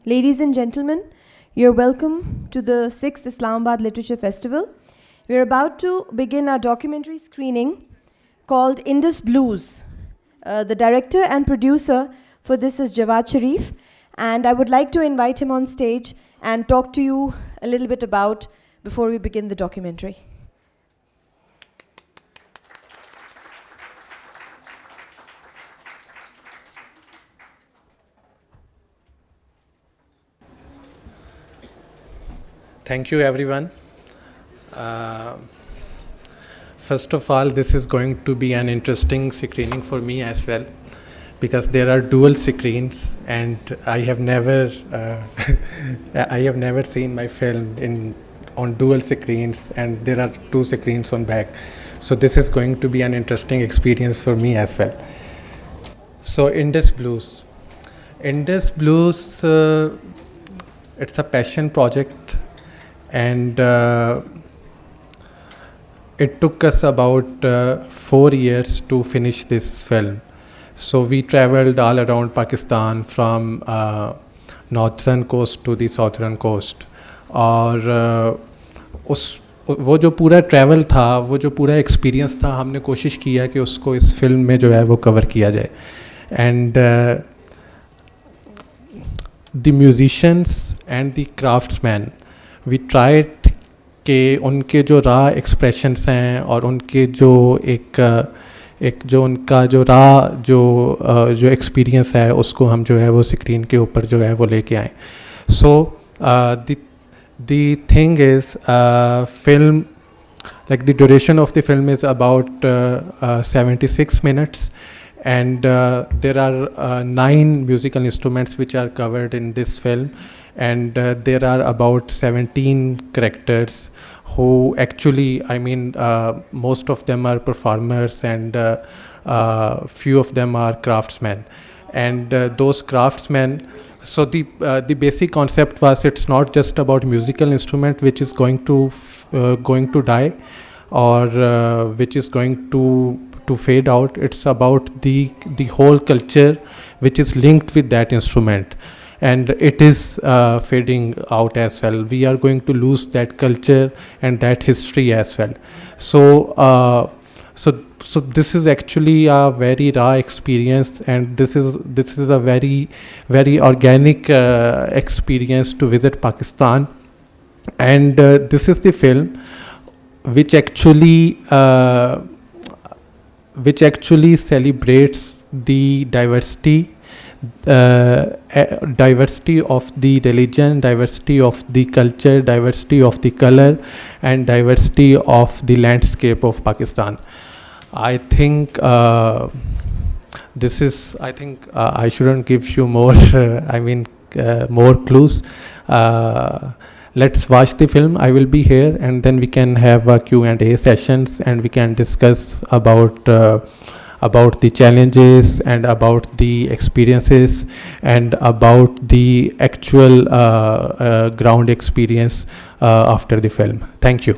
Ladies and gentlemen, you're welcome to the 6th Islamabad Literature Festival. We're about to begin our documentary screening called Indus Blues. The director and producer for this is Jawad Sharif, and I would like to invite him on stage and talk to you a little bit about before we begin the documentary. Thank you, everyone. First of all, this is going to be an interesting screening for me as well, because there are dual screens, and I have never, I have never seen my film on dual screens, and there are two screens on back. So this is going to be an interesting experience for me as well. So Indus Blues. Indus Blues, it's a passion project. And it took us about 4 years to finish this film. So we traveled all around Pakistan from northern coast to the southern coast. और वो जो पूरा travel था, वो जो पूरा experience था, हमने कोशिश किया कि उसको इस फिल्म में जो है वो कवर किया जाए. And the musicians and the craftsman, we tried के उनके जो रॉ एक्सप्रेशंस हैं और उनके जो एक जो उनका जो रॉ जो एक्सपीरियंस है उसको हम जो है वो स्क्रीन के ऊपर जो है वो लेके आए. So the thing is film, like the duration of the film is about 76 minutes, and there are 9 musical instruments which are covered in this film. And there are about 17 characters who actually, I mean, most of them are performers, and few of them are craftsmen. And those craftsmen, so the basic concept was, it's not just about musical instrument which is going to die, or which is going to fade out. It's about the whole culture which is linked with that instrument. And it is fading out as well. We are going to lose that culture and that history as well. So this is actually a very raw experience, and this is a very, very organic experience to visit Pakistan. And this is the film which actually celebrates the diversity of the religion, diversity of the culture, diversity of the color, and diversity of the landscape of Pakistan. I think I shouldn't give you more, more clues. Let's watch the film. I will be here, and then we can have a Q&A sessions, and we can discuss about the challenges, and about the experiences, and about the actual ground experience after the film. Thank you.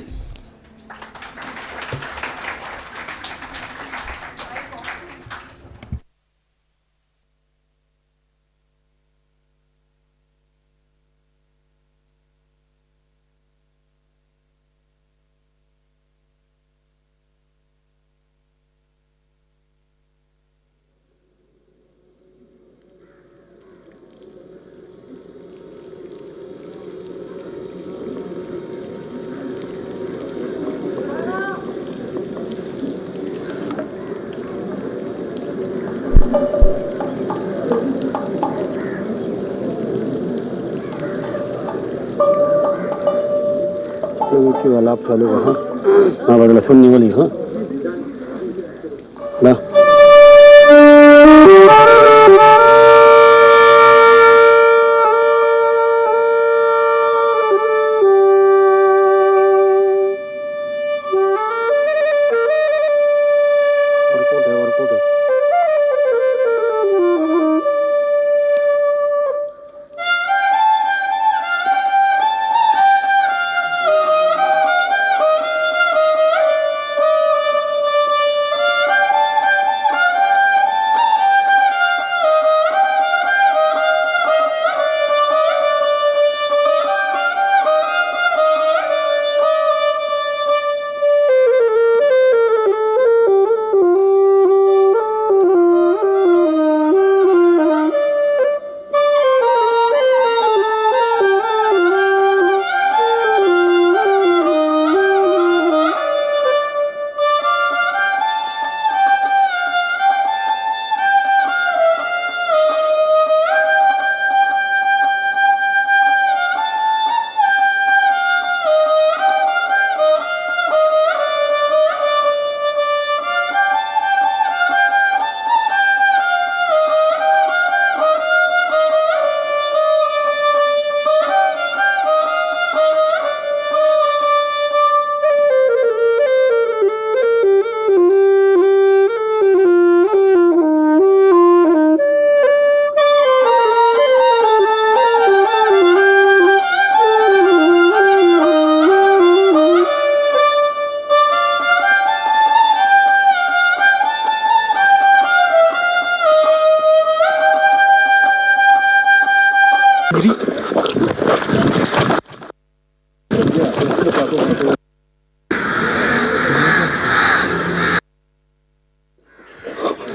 आलाप चालू रहा हाँ बदला सुनने वाली हाँ ना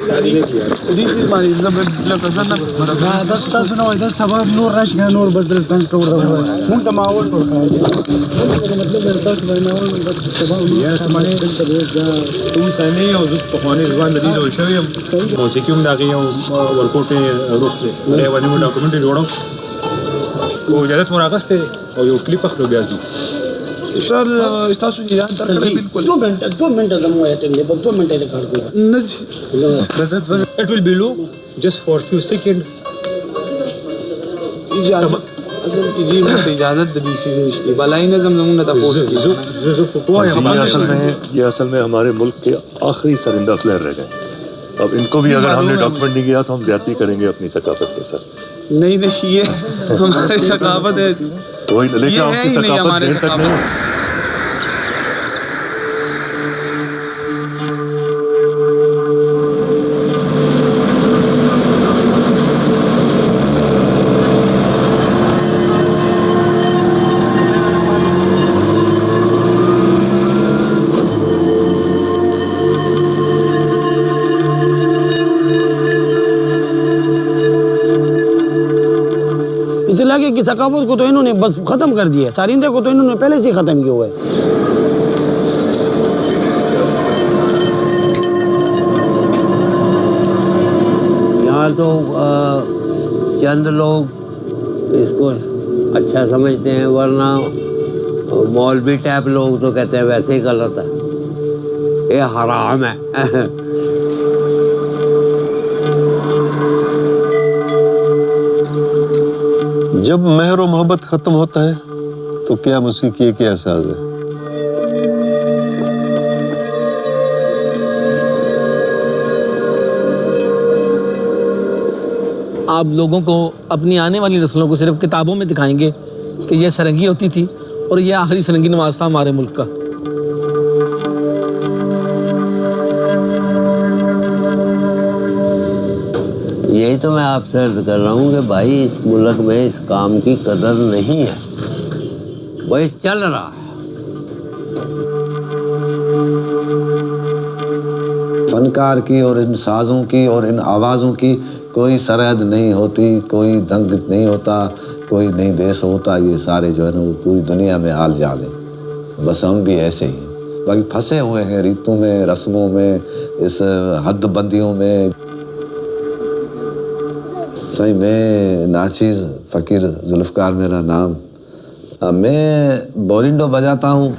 This is my location. That's no. That's sabab no rush है no बदल तंग तो रहा है. मुंटा माहौल तो है. मतलब मेरे पास मैंने और sabab ये हमारे तुम सही हो जो पकवाने ज़बान दरी लो शरीय मौसीकियों में आगे यो वर्कआउट में रोक ले. ये वाली में डॉक्यूमेंट्री जोड़ो. वो ज़्यादा मुराकस थे और यो क्लिप पकड़ो गया जी. सर इस्ता सुझी जान तर करे बिल्कुल 2 मिनट दम अटेंड बस 2 मिनट कर दो नज It will be low just for few seconds. इजाज़त की जी मुझे इजाज़त दी सी इसकी भलाई ने जमजम न तपोस की ये असल में हमारे मुल्क के आखिरी सरिंदा प्लेयर रह गए. अब इनको भी अगर हमने डॉक्यूमेंट नहीं किया तो हम ज्यादती करेंगे अपनी सकाफत के साथ. नहीं ये हमारी सकाफत है. वही लेकिन आपकी सकाफत देर तक नहीं. लगे कि सकाफत को तो इन्होंने बस खत्म कर दिया. सारिंदे को तो इन्होंने पहले से ही खत्म किया हुआ है. यहाँ तो चंद लोग इसको अच्छा समझते हैं वरना मौलवी टाइप लोग तो कहते हैं वैसे ही गलत है. ये हराम है. जब मेहर और मोहब्बत खत्म होता है तो क्या मौसीकी है, क्या एहसास है. आप लोगों को अपनी आने वाली नस्लों को सिर्फ किताबों में दिखाएंगे कि ये सरंगी होती थी और ये आखिरी सरंगी नमाज था हमारे मुल्क का. यही तो मैं आपसे अर्ज कर रहा हूँ कि भाई इस मुल्क में इस काम की कदर नहीं है. वही चल रहा है. फनकार की और इन साज़ों की और इन आवाज़ों की कोई सरहद नहीं होती, कोई दंग नहीं होता, कोई नहीं देश होता. ये सारे जो है ना वो पूरी दुनिया में हाल जाल है. बस हम भी ऐसे ही बाकी फंसे हुए हैं रीतों में, रस्मों में, इस हदबंदियों में. सही मैं नाचीज़ फ़कीर जुल्फ़कार मेरा नाम. मैं बोरिंडो बजाता हूँ.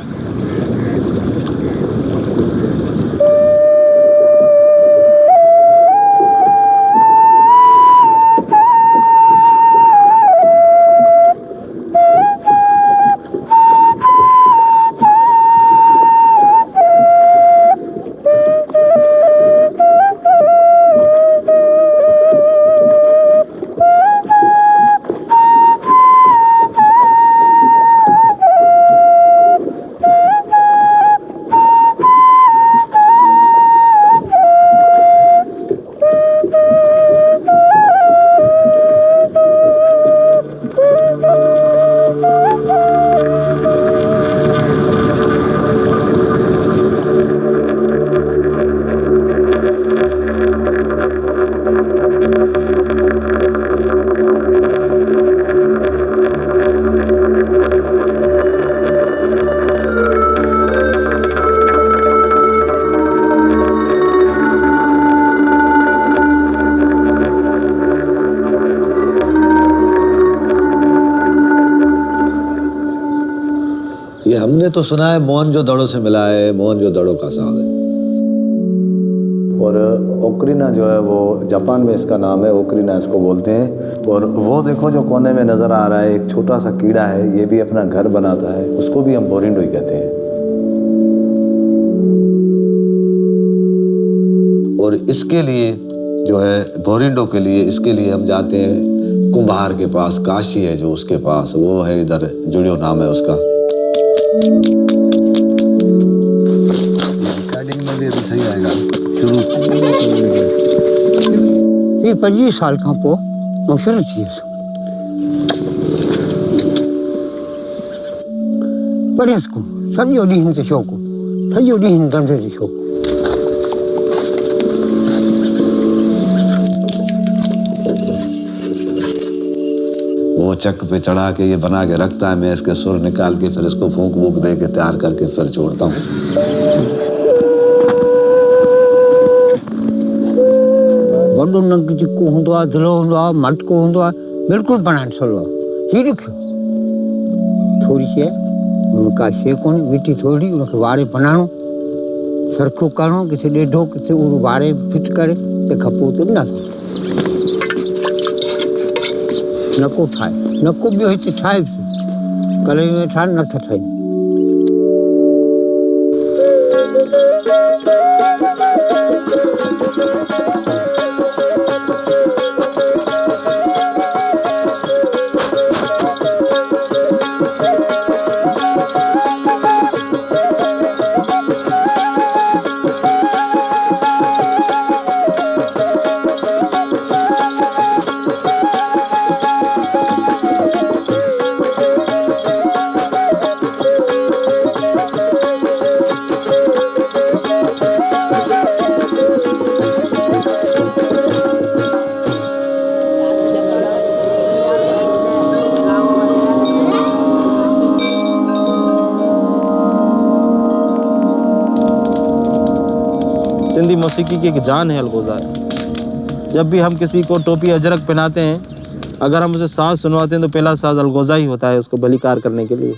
हमने तो सुना है मोहनजोदड़ो से मिला है, मोहनजोदड़ो का साग है. और ओक्रिना जो है वो जापान में इसका नाम है, ओक्रिना इसको बोलते हैं. और वो देखो जो कोने में नज़र आ रहा है एक छोटा सा कीड़ा है, ये भी अपना घर बनाता है, उसको भी हम बोरिंडो ही कहते हैं. और इसके लिए जो है बोरिंडो के लिए, इसके लिए हम जाते हैं कुम्हार के पास. काशी है जो उसके पास, वो है इधर जुड़ियो नाम है उसका. रिकॉर्डिंग में भी अभी सही आएगा. ये 25 साल का पो मशहूर चीज पढ़े इसको सॼो ॾींहुं हिन ते शौक़ु, सॼो ॾींहुं हिन धंधे ते शौक़ु. चक पे चढ़ा के ये बना के रखता है, मैं इसके सुर निकाल के फिर इसको फूंक वूक दे के तैयार करके फिर छोड़ता हूँ। वॾो नंग जेको हूंदो आहे दिलो हूंदो आहे मटको हूंदो आहे बिल्कुलु बनाइणु सवलो आहे। हीअ ॾिखियो थोरी शइ का शइ कोन्हे मिठी थोरी उनखे वारे बनाइणो सरखो करिणो किथे ॾेढो किथे उहो वारे फिट करे तंहिंखां पोइ त न नको ठाहे नको ॿियो हिते ठाहे कले में ठाहे नथा ठाहिनि। सिंधी मौसीकी की एक जान है अलगोज़ा। जब भी हम किसी को टोपी अजरक पहनाते हैं, अगर हम उसे साज सुनवाते हैं तो पहला साज अलगोज़ा ही होता है उसको बलिकार करने के लिए।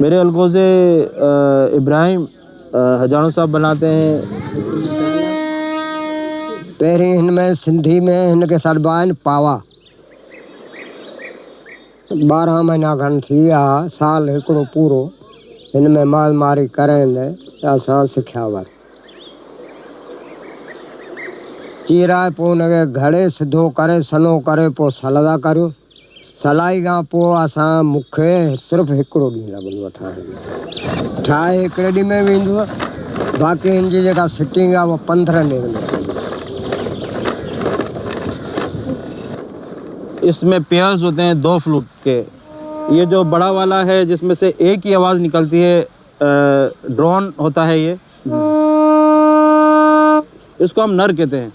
मेरे अलगोज़े इब्राहिम हजारों साहब बनाते हैं। पहिरीं हिन में सिंधी में हिनखे सॾिबा आहिनि पावा। 12 महीना खनि थी विया, साल हिकिड़ो पूरो हिन में माल मारी कराईंदे असां सिखिया हुआ। चीराए पोइ हुनखे घड़े सिधो करे सनो करे पोइ सलदा करियूं। सलाई खां पोइ असां मूंखे सिर्फ़ु हिकिड़ो ॾींहुं लॻंदो आहे ठाहिण। ठाहे हिकिड़े ॾींहं में वेंदो आहे, बाक़ी हिन जी जेका सिटिंग आहे उहा 15 ॾींहंनि में थींदी आहे। इसमें पेयर्स होते हैं 2 फ्लूट के। ये जो बड़ा वाला है जिसमें से एक ही आवाज़ निकलती है, ड्रोन होता है ये, इसको हम नर कहते हैं।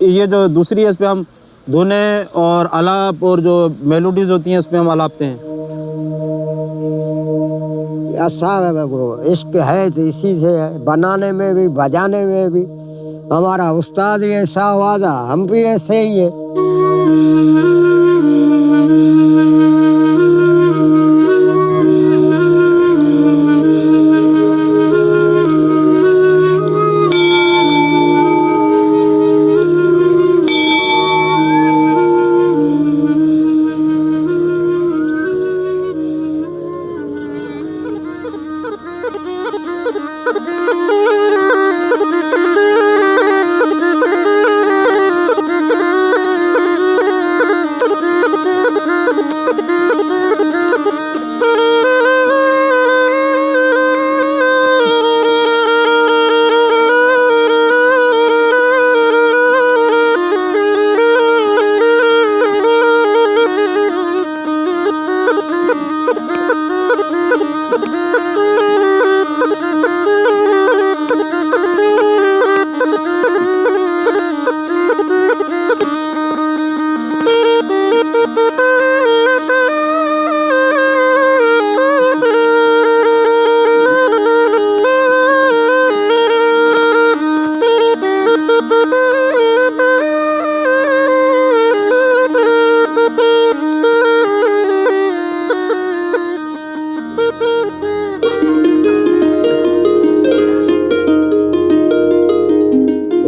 ये जो दूसरी है इस पर हम धुने और आलाप और जो मेलोडीज होती हैं उसमें हम आलापते हैं। इश्क है तो इसी से है, बनाने में भी बजाने में भी। हमारा उस्ताद ही ऐसा आवाज़ है, हम भी ऐसे ही है।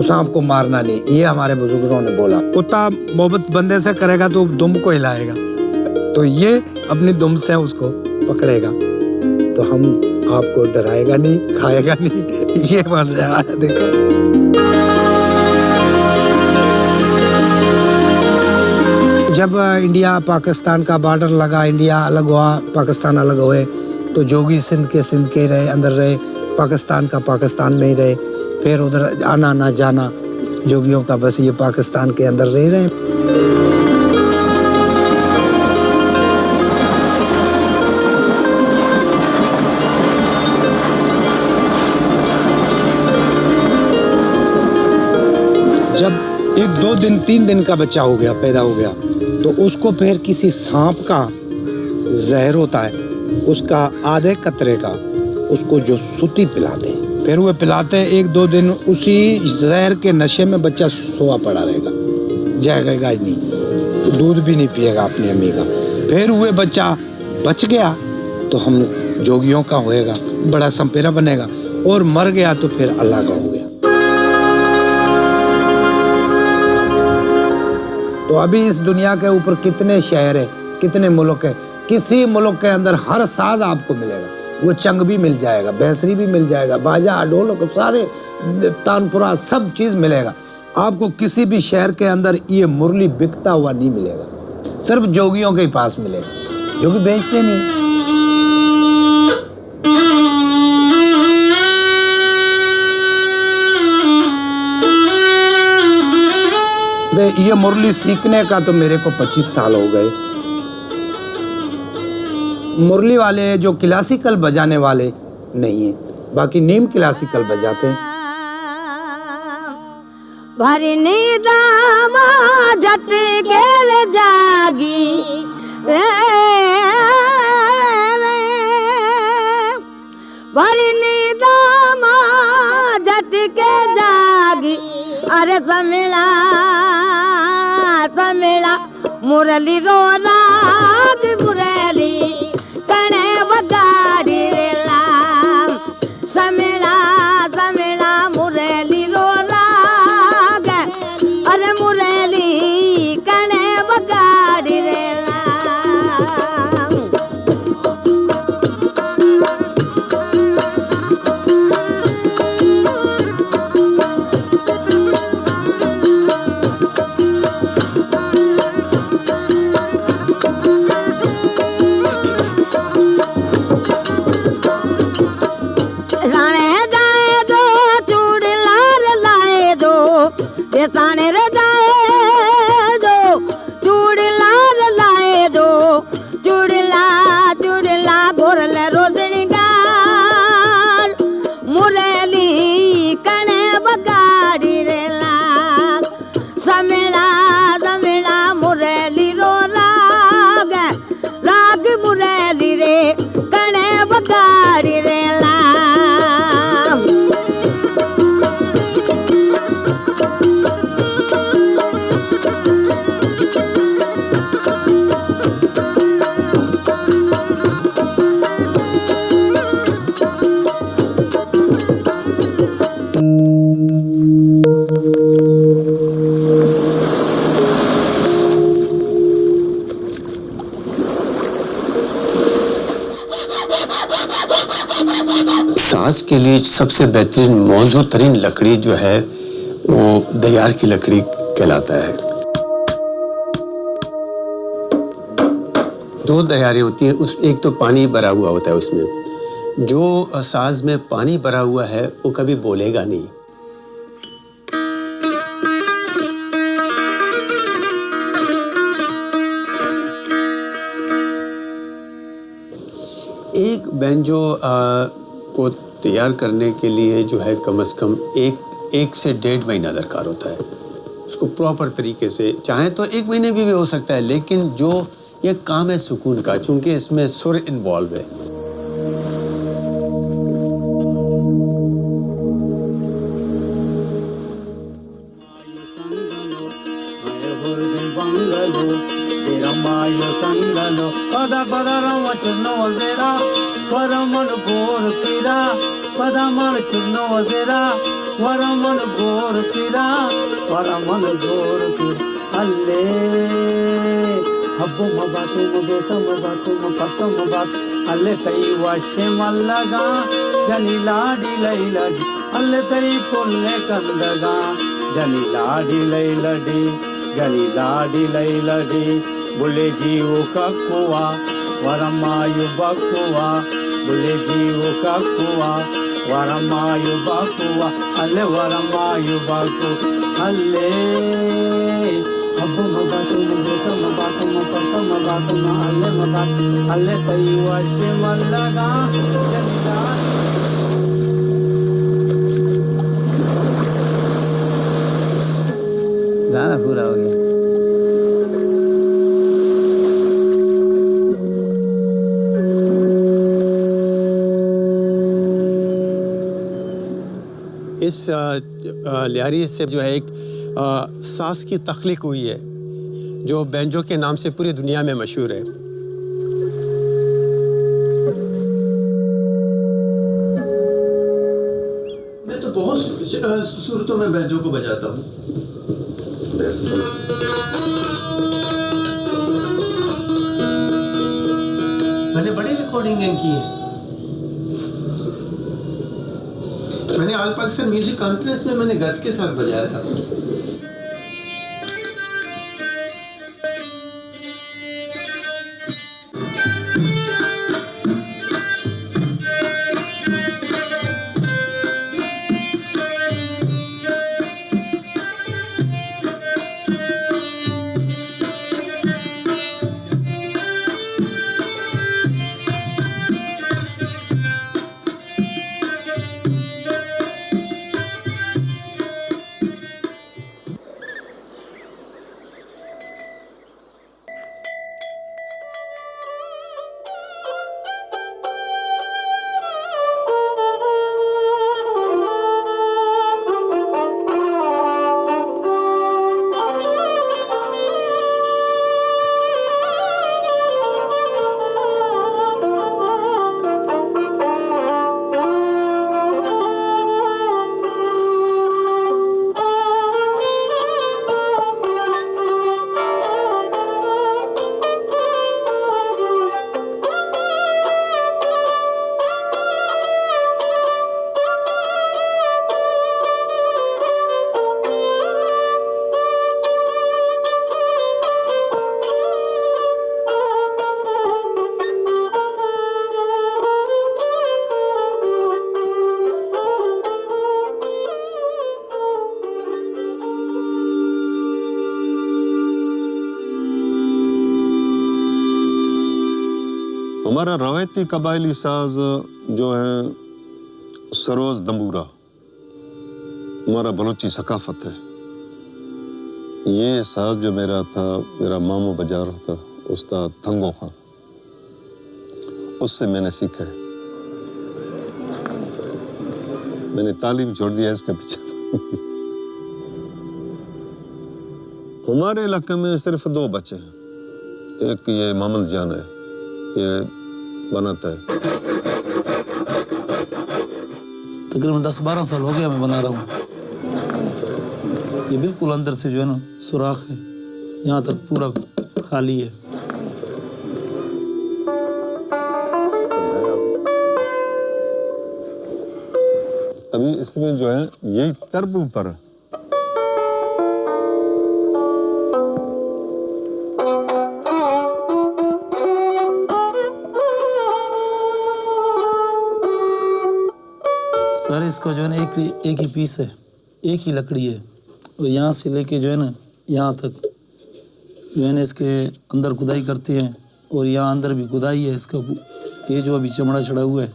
उस सांप को मारना नहीं, ये हमारे बुजुर्गों ने बोला। कुत्ता मोहब्बत बंदे से करेगा तो दुम को हिलाएगा, तो ये अपनी दुम से उसको पकड़ेगा, तो हम आपको डराएगा नहीं, खाएगा नहीं, ये बन रहा है। देखो जब इंडिया पाकिस्तान का बॉर्डर लगा, इंडिया अलग हुआ, पाकिस्तान अलग हुए, तो जोगी सिंध के रहे, अंदर रहे, पाकिस्तान का पाकिस्तान में ही रहे, फिर उधर आना ना जाना जोगियों का, बस ये पाकिस्तान के अंदर रह रहे। जब 1, 2 दिन 3 दिन का बच्चा हो गया, पैदा हो गया, तो उसको फिर किसी सांप का जहर होता है, उसका आधे कतरे का उसको जो सुती पिलाते हैं, फिर वो पिलाते हैं। 1-2 दिन उसी जहर के नशे में बच्चा सोया पड़ा रहेगा, जाएगा ही नहीं, दूध भी नहीं पिएगा अपनी अम्मी का। फिर वो बच्चा बच गया तो हम जोगियों का होएगा, बड़ा संपेरा बनेगा, और मर गया तो फिर अल्लाह का हो गया। तो अभी इस दुनिया के ऊपर कितने शहर है, कितने मुल्क है, किसी मुल्क के अंदर हर साज आपको मिलेगा, वो चंग भी मिल जाएगा, बैसरी भी मिल जाएगा, बाजा ढोलक सारे तानपुरा सब चीज़ मिलेगा आपको। किसी भी शहर के अंदर ये मुरली बिकता हुआ नहीं मिलेगा, सिर्फ जोगियों के पास मिलेगा, जोगी बेचते नहीं। ये मुरली सीखने का तो मेरे को 25 साल हो गए। मुरली वाले जो क्लासिकल बजाने वाले नहीं है, बाकी नीम क्लासिकल बजाते हैं। भरनी दामा जट गेल जागी भरनी दामा जट के जागी, अरे समिला समिला मुरली रो राग मुरली कणे बगाड़ी रे लाम, समिला समिला मुरली रो राग, अरे मुरली कणे बगाड़ी रे साने रे जाए दो चूड़ला लाए दो, चूड़ला चूड़ला घोरल रोजनी गाल, मुरली कने बगाड़ी रे लाल, समेला समेला मुरली रो राग, राग मुरली रे कने बगाड़ी रे लाल। साज के लिए सबसे बेहतरीन मौजू तरीन लकड़ी जो है वो दयार की लकड़ी कहलाता है। 2 दयारें होती हैं, उस एक तो पानी भरा हुआ होता है, उसमें जो साज में पानी भरा हुआ है वो कभी बोलेगा नहीं। एक बैंजो को तैयार करने के लिए जो है कम से कम 1 से 1.5 महीना दरकार होता है। उसको प्रॉपर तरीके से, चाहे तो 1 महीने भी हो सकता है, लेकिन जो ये काम है सुकून का, चूंकि इसमें सुर इन्वॉल्व है। पदा पदा रमच नोजेरा परमन गोर किरा वरमन चुनो जरा वरमन गोर किरा वरमन गोर किरा अल्ले हब्बो मबातु मबेतम मबातु मपतम मबात अल्ले तई वाशे मल्लगा जनी लाडी लैलडी अल्ले तई पुल्ले कंदगा जनी लाडी लैलडी जनी लाडी लैलडी बुले जीवो ककुआ वरमायु बकुआ बुले जीवो ककुआ वरमायु बकुआ अल्ले वरमायु बकु अल्ले अब मबातु मबेतम मबातु मपतम मबातु अल्ले मबात अल्ले तई वाशे मल्लगा जनी लाडी गाना पूरा हो गया। इस लियारी से जो है एक साज की तख्लीक हुई है जो बैंजो के नाम से पूरी दुनिया में मशहूर है। मैं तो बहुत सूरतों में बैंजो को बजाता हूँ। मैंने बड़ी रिकॉर्डिंग की है। मैंने ऑल पाकिस्तान म्यूजिक कॉन्फ्रेंस में मैंने गज के साथ बजाया था। हमारा रवायती कबायली साज जो है सरोज दंबूरा हमारा बलोची सकाफत है। ये साज जो मेरा था मेरा मामू बजा रहा था उस्ताद थंगो खान, उससे मैंने सीखा है। मैंने तालीम छोड़ दिया इसके पीछे। हमारे इलाके में सिर्फ 2 बच्चे हैं। एक ये मोहम्मद जान है, ये बनाता है। तकरीबन 10-12 साल हो गया मैं बना रहा हूँ। ये बिल्कुल अंदर से जो है ना सुराख है, यहाँ तक पूरा खाली है। अभी इसमें जो है यही तरब ऊपर सर इसका जो है ना एक ही पीस है, एक ही लकड़ी है और यहाँ से लेके जो है ना यहाँ तक जो है ना इसके अंदर खुदाई करते हैं और यहाँ अंदर भी खुदाई है इसका। ये जो अभी चमड़ा चढ़ा हुआ है।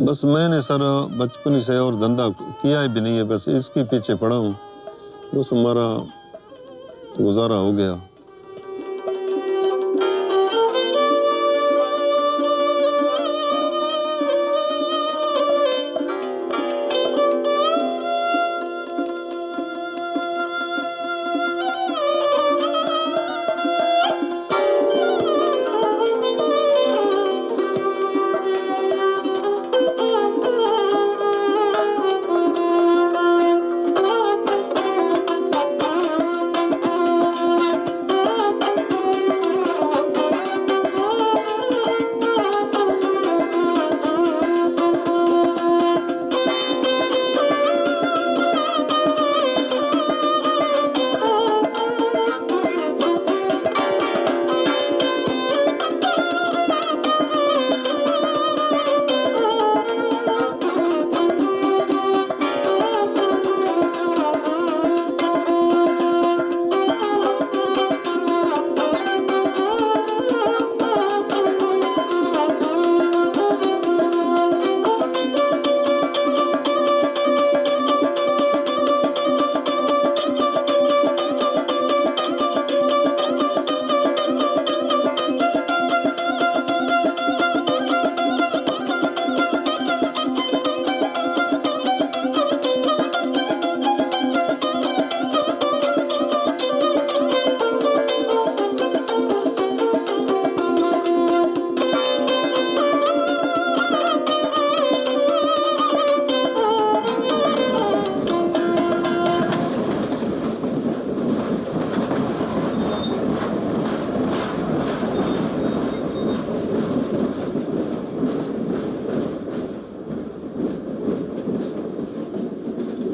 बस मैंने सर बचपन से और धंधा किया भी नहीं है, बस इसके पीछे पड़ा हूँ, बस हमारा गुजारा हो गया।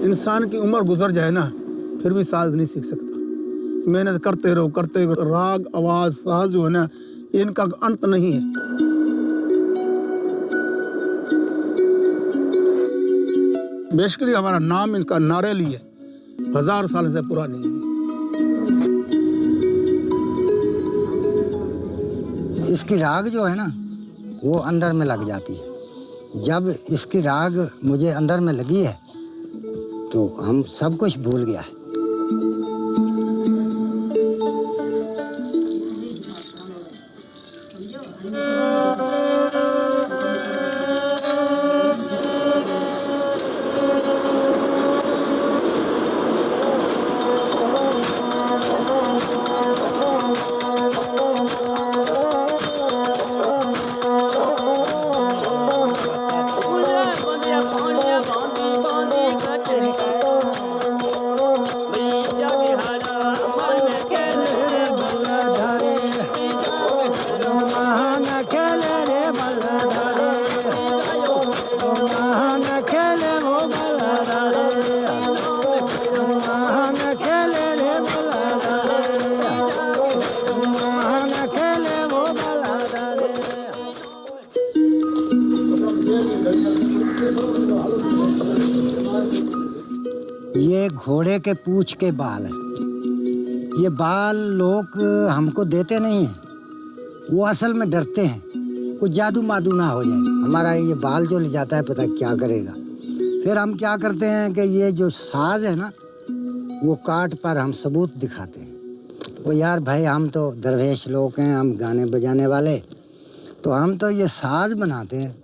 इंसान की उम्र गुजर जाए ना फिर भी साज नहीं सीख सकता। मेहनत करते रहो राग आवाज साज जो है ना इनका अंत नहीं है। बेसिकली हमारा नाम इनका नारेली है, 1000 साल से पुरानी है। इसकी राग जो है ना वो अंदर में लग जाती है। जब इसकी राग मुझे अंदर में लगी है तो हम सब कुछ भूल गया है। ये घोड़े के पूंछ के बाल है। ये बाल लोग हमको देते नहीं हैं, वो असल में डरते हैं कुछ जादू मादू ना हो जाए। हमारा ये बाल जो ले जाता है पता क्या करेगा। फिर हम क्या करते हैं कि ये जो साज है ना वो काट पर हम सबूत दिखाते हैं। वो यार भाई हम तो दरवेश लोग हैं, हम गाने बजाने वाले, तो हम तो ये साज बनाते हैं।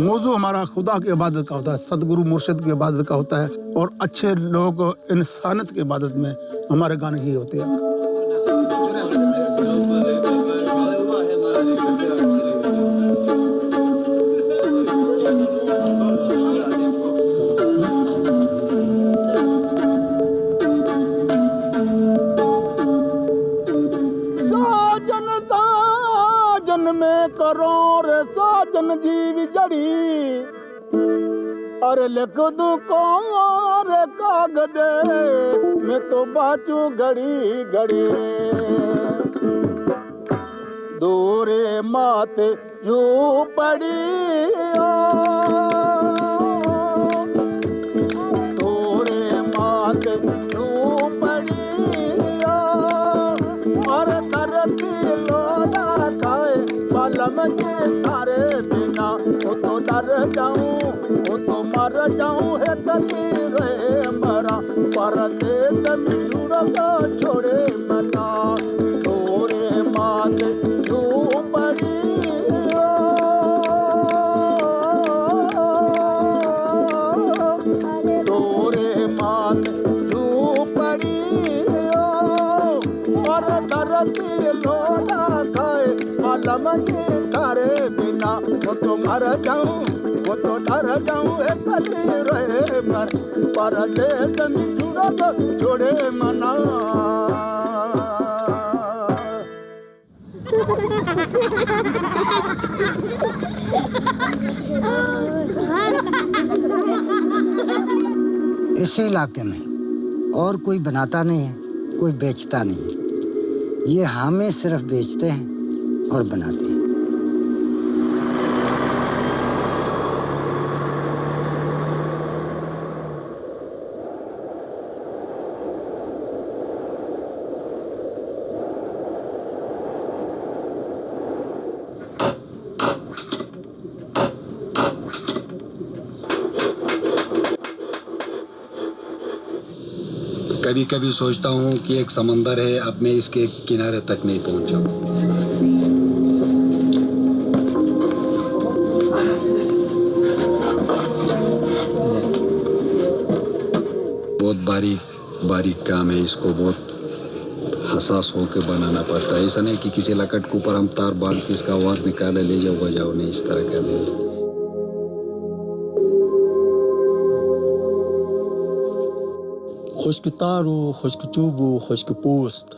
मौजू हमारा खुदा की इबादत का होता है, सदगुरु मुर्शिद की इबादत का होता है, और अच्छे लोग इंसानियत की इबादत में हमारे गाने ही होते हैं। साजन साजन में करो रे साजन जीव जड़ी, अरे लिख दू कौन रे कागदे मैं तो बाचू घड़ी घड़ी। दूरे माते जो पड़ी दूरे माते जो पड़ी और धरती लोला खाए बालम के तारे बिना वो तो डर जाऊं वो तो मर जाऊं है तकदीर मरा परदेस मिलूरा का छोड़े मना। तोरे माते जो पड़ी तोरे माते जो पड़ी और धरती लोला खाए बालम के तारे बिना वो तो मर जाऊं वो तो डर जाऊं है तकदीर मर परदेस मिलूरा का छोड़े मना। इस इलाके में और कोई बनाता नहीं है, कोई बेचता नहीं है। ये हमें सिर्फ बेचते हैं और बनाते हैं। कभी कभी सोचता हूँ कि एक समंदर है, अब मैं इसके किनारे तक नहीं पहुँचा। बहुत बारीक बारीक काम है, इसको बहुत हसास होकर बनाना पड़ता है। ऐसा नहीं कि किसी लकड़ के ऊपर हम तार बांध के इसका आवाज निकाले ले जाओ बजाओ, नहीं, इस तरह का नहीं। खुश्क तारू खुश्क चूबू खुश्क पोस्ट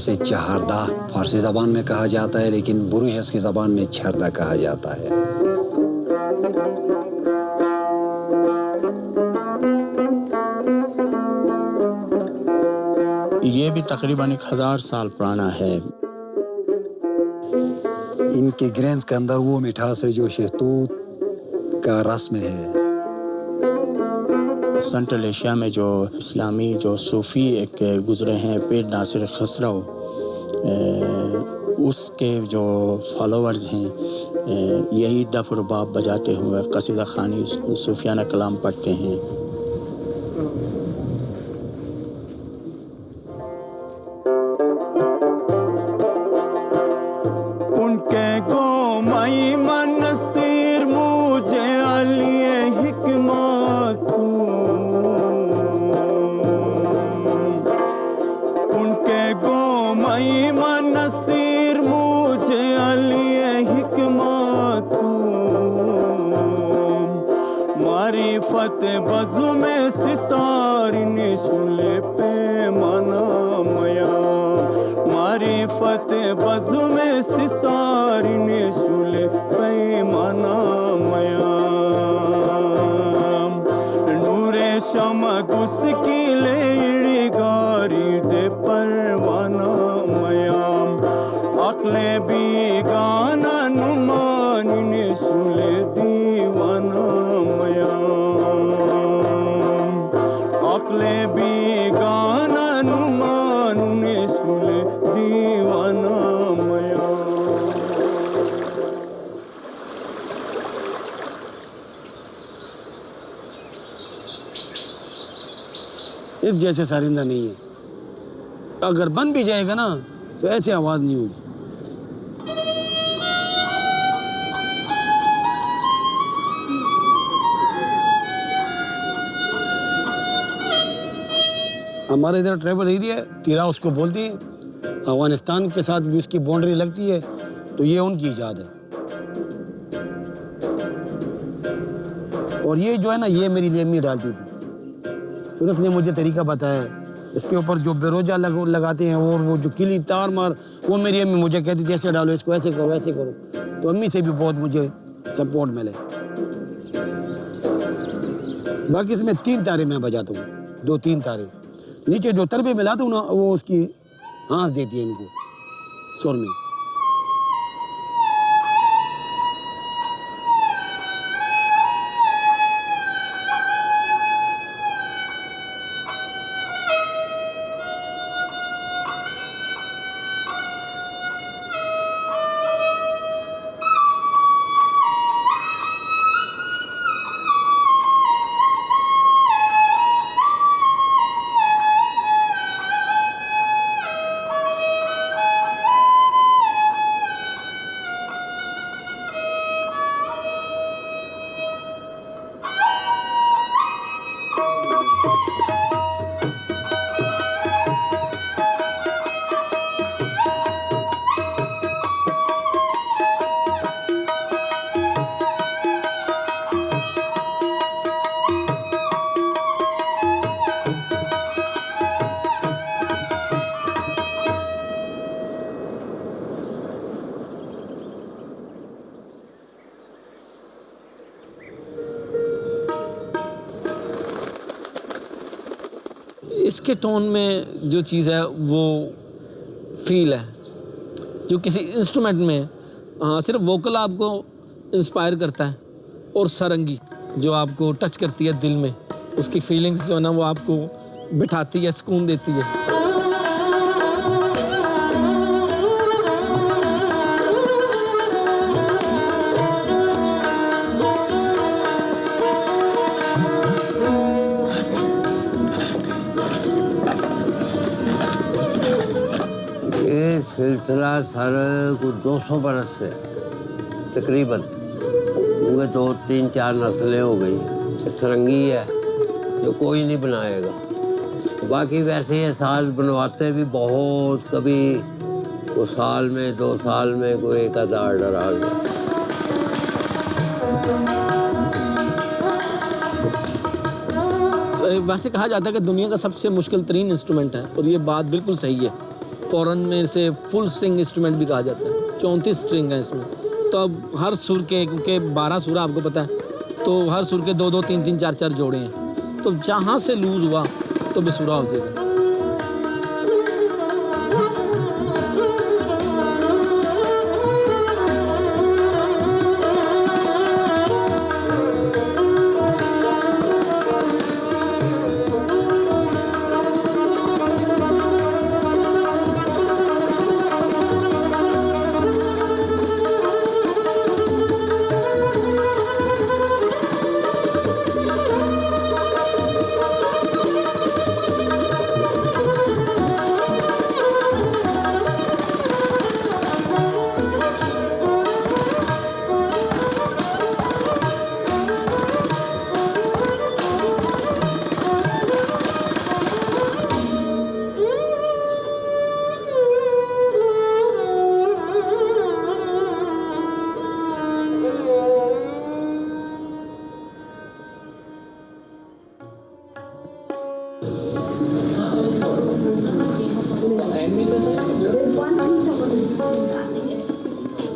जिसे चहारदा फारसी ज़बान में कहा जाता है, लेकिन बुरुशस की ज़बान में छरदा कहा जाता है। ये भी तकरीबन 1000 साल पुराना है। इनके ग्रेन्स के अंदर वो मिठास है जो शहतूत का रस में है। सेंट्रल एशिया में जो इस्लामी जो सूफ़ी एक गुज़रे हैं पीर नासिर खसरो, उसके जो फॉलोअर्स हैं यही दफ रुबाब बजाते हुए कसीदा खानी सूफियाना कलाम पढ़ते हैं। उनके गोमाई मनसीर मुझे अलिए हिकमत, उनके गोमाई मनसीर मुझे अलिए हिकमत, मारिफत बज़ु में सिसारी निशुले पे मना मया, मारिफत बज़ु में सिसारी निशुले पे मना मया, नूरे शमक उसकी लेड़ी गारी जे परवाना मया, अक्ले भी गाना नुमानी निशुले दीवाना मया, अक्ले भी गाना नुमानी निशुले दीवाना मया। इस जैसे सारिंदा नहीं है, अगर बन भी जाएगा ना तो ऐसी आवाज़ नहीं होगी। हमारे इधर ट्राइबल एरिया है, तिरा उसको बोलती है, अफगानिस्तान के साथ भी उसकी बाउंड्री लगती है, तो ये उनकी ईजाद है। और ये जो है ना, ये मेरी लिए अम्मी डालती थी, फिर उसने मुझे तरीका बताया। इसके ऊपर जो बेरोजा लगाते हैं और वो जो किली तार मार, वो मेरी अम्मी मुझे कहती थी ऐसे डालो इसको, ऐसे करो ऐसे करो। तो अम्मी से भी बहुत मुझे सपोर्ट मिले। बाकी इसमें 3 तारे मैं बजाता हूँ, 2-3 तारे। नीचे जो तरबे मिलाता हूँ ना, वो उसकी आँच देती है इनको सुर में। इसके टोन में जो चीज़ है वो फील है, जो किसी इंस्ट्रूमेंट में हाँ सिर्फ वोकल आपको इंस्पायर करता है, और सारंगी जो आपको टच करती है दिल में, उसकी फीलिंग्स जो है ना वो आपको बिठाती है, सुकून देती है। ये सिलसिला सर को 200 बरस से तकरीबन, क्योंकि 2-3-4 नस्लें हो गई। सरंगी है जो कोई नहीं बनाएगा। बाकी वैसे ये साज बनवाते भी बहुत, कभी वो साल में 2 साल में कोई एक आधा ऑर्डर आ गया। वैसे कहा जाता है कि दुनिया का सबसे मुश्किल तरीन इंस्ट्रूमेंट है, और ये बात बिल्कुल सही है। फौरन में से फुल स्ट्रिंग इंस्ट्रूमेंट भी कहा जाता है। 34 स्ट्रिंग है इसमें। तो अब हर सुर के, क्योंकि 12 सुर आपको पता है, तो हर सुर के 2-2, 3-3, 4-4 जोड़े हैं। तो जहाँ से लूज़ हुआ तो बेसुरा हो जाएगा।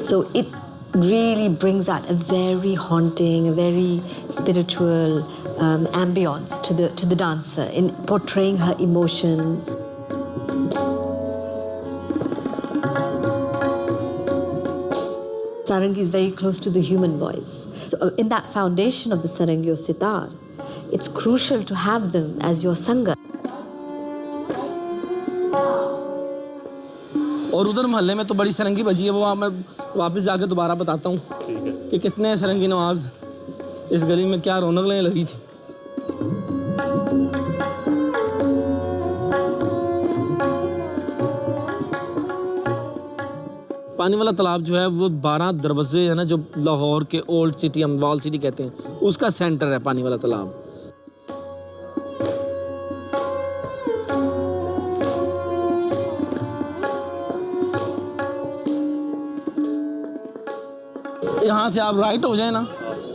So it really brings out a very haunting, a very spiritual ambience to the dancer in portraying her emotions. Sarangi is very close to the human voice. So in that foundation of the sarangi or sitar, it's crucial to have them as your sanga. और उधर मोहल्ले में तो बड़ी सरंगी बजी है, वो मैं वापस जाके दोबारा बताता हूँ कि कितने सरंगी नवाज इस गली में क्या रौनक लेने लगी थी। पानी वाला तालाब जो है वो 12 दरवाजे है ना, जो लाहौर के ओल्ड सिटी, हम वॉल सिटी कहते हैं, उसका सेंटर है पानी वाला तालाब। यहाँ से आप राइट हो जाए ना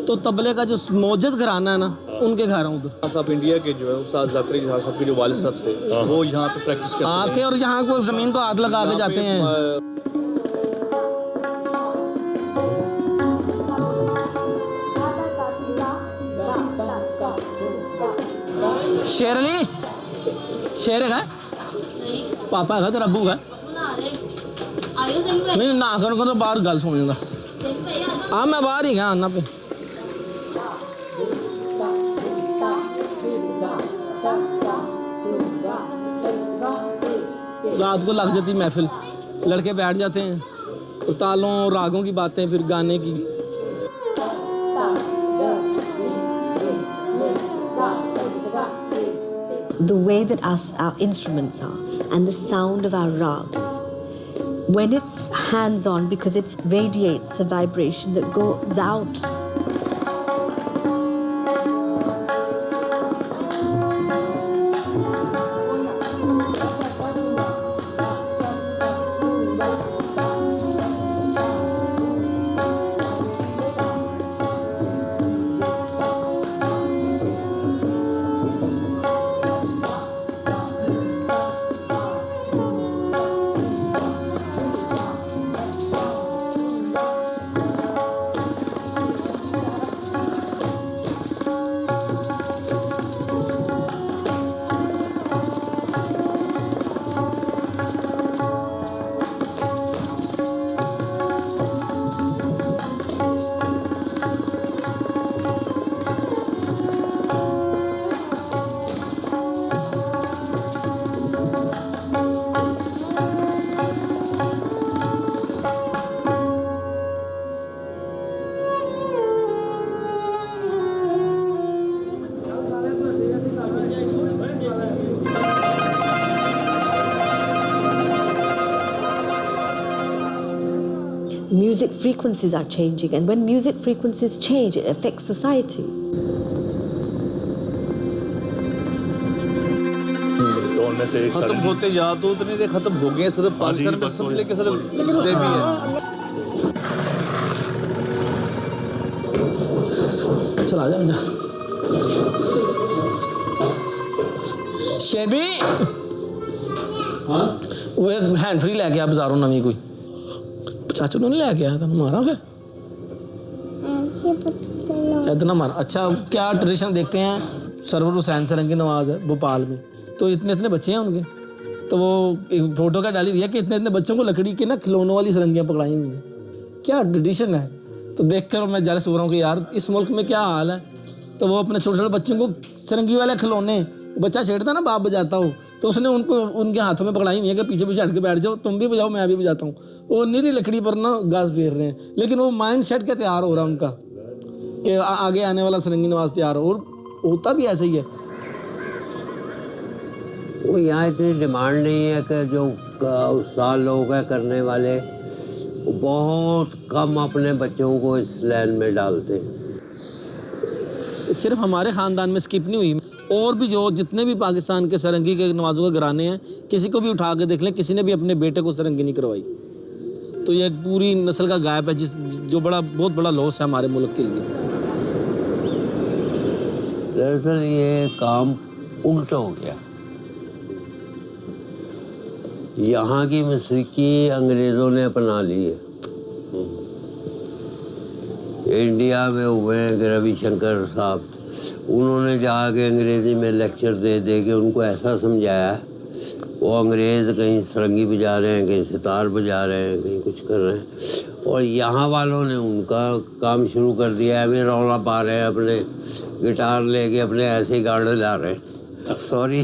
तो तबले का जो मौजूद घराना है ना, उनके घर है उधर। साहब इंडिया के जो है उस्ताद ज़ाकरी साहब के जो वालिद साहब थे, वो यहाँ पे प्रैक्टिस करते आके और यहाँ को ज़मीन को हाथ लगा के जाते हैं। शेर अली, शेर है पापा है तेरा, अबू है नहीं ना कर तो बाहर गल सुन लेना। हाँ मैं बाहर ही गया आना पे। रात को लग जाती महफिल, लड़के बैठ जाते हैं, तो तालों रागों की बातें, फिर गाने की। The way that our instruments are and the sound of our rags, when it's hands-on, because it radiates a vibration that goes out. Music frequencies are changing, and when music frequencies change, it affects society. खत्म होते जा तो उतने देर खत्म हो गए, सिर्फ पाकिस्तान में समझ ले कि सिर्फ देवी है। चला जा जा शेरबी, वो एक हैंड फ्री लैके आ बाजारों नवी कोई चाचू ने लैके आया तेन मारा फिर इतना मारा। अच्छा क्या ट्रेडिशन देखते हैं, सरवर हुसैन सरंगी नवाज है भोपाल में, तो इतने इतने बच्चे हैं उनके, तो वो एक फोटो का डाली हुई है कि इतने इतने बच्चों को लकड़ी के ना खिलौनों वाली सरंगियाँ पकड़ाई हुई हैं। क्या ट्रेडिशन है। तो देख कर मैं जेलस हो रहा हूँ कि यार इस मुल्क में क्या हाल है। तो वो अपने छोटे छोटे बच्चों को सरंगी वाले खिलौने, बच्चा छेड़ता ना बाप बजाता हो, तो उसने उनको उनके हाथों में पकड़ाई हुई है कि पीछे पीछे हट के बैठ जाओ, तुम भी बजाओ मैं भी बजाता हूँ। वो निरी लकड़ी पर ना घास फेर रहे हैं, लेकिन वो माइंड सेट क्या तैयार हो रहा है उनका कि आगे आने वाला सरंगी नवाज तैयार हो, और होता भी ऐसा ही है। वो यहाँ इतनी डिमांड नहीं है कि जो उस्ताद लोग हैं करने वाले, वो बहुत कम अपने बच्चों को इस लाइन में डालते हैं। सिर्फ हमारे ख़ानदान में स्किप नहीं हुई, और भी जो जितने भी पाकिस्तान के सरंगी के नवाजों के घराने हैं, किसी को भी उठा के देख लें, किसी ने भी अपने बेटे को सरंगी नहीं करवाई। तो ये पूरी नस्ल का गायब है, जो बहुत बड़ा लॉस है हमारे मुल्क के लिए। दरअसल ये काम उल्टा हो गया। यहाँ की मौसीकी अंग्रेज़ों ने अपना ली है। इंडिया में हुए हैं रविशंकर साहब, उन्होंने जाके अंग्रेज़ी में लेक्चर दे दे के उनको ऐसा समझाया, वो अंग्रेज़ कहीं सरंगी बजा रहे हैं, कहीं सितार बजा रहे हैं, कहीं कुछ कर रहे हैं, और यहाँ वालों ने उनका काम शुरू कर दिया है। अभी रौला पा रहे हैं, अपने गिटार लेके अपने ऐसे ही गाड़े ला रहे हैं। सॉरी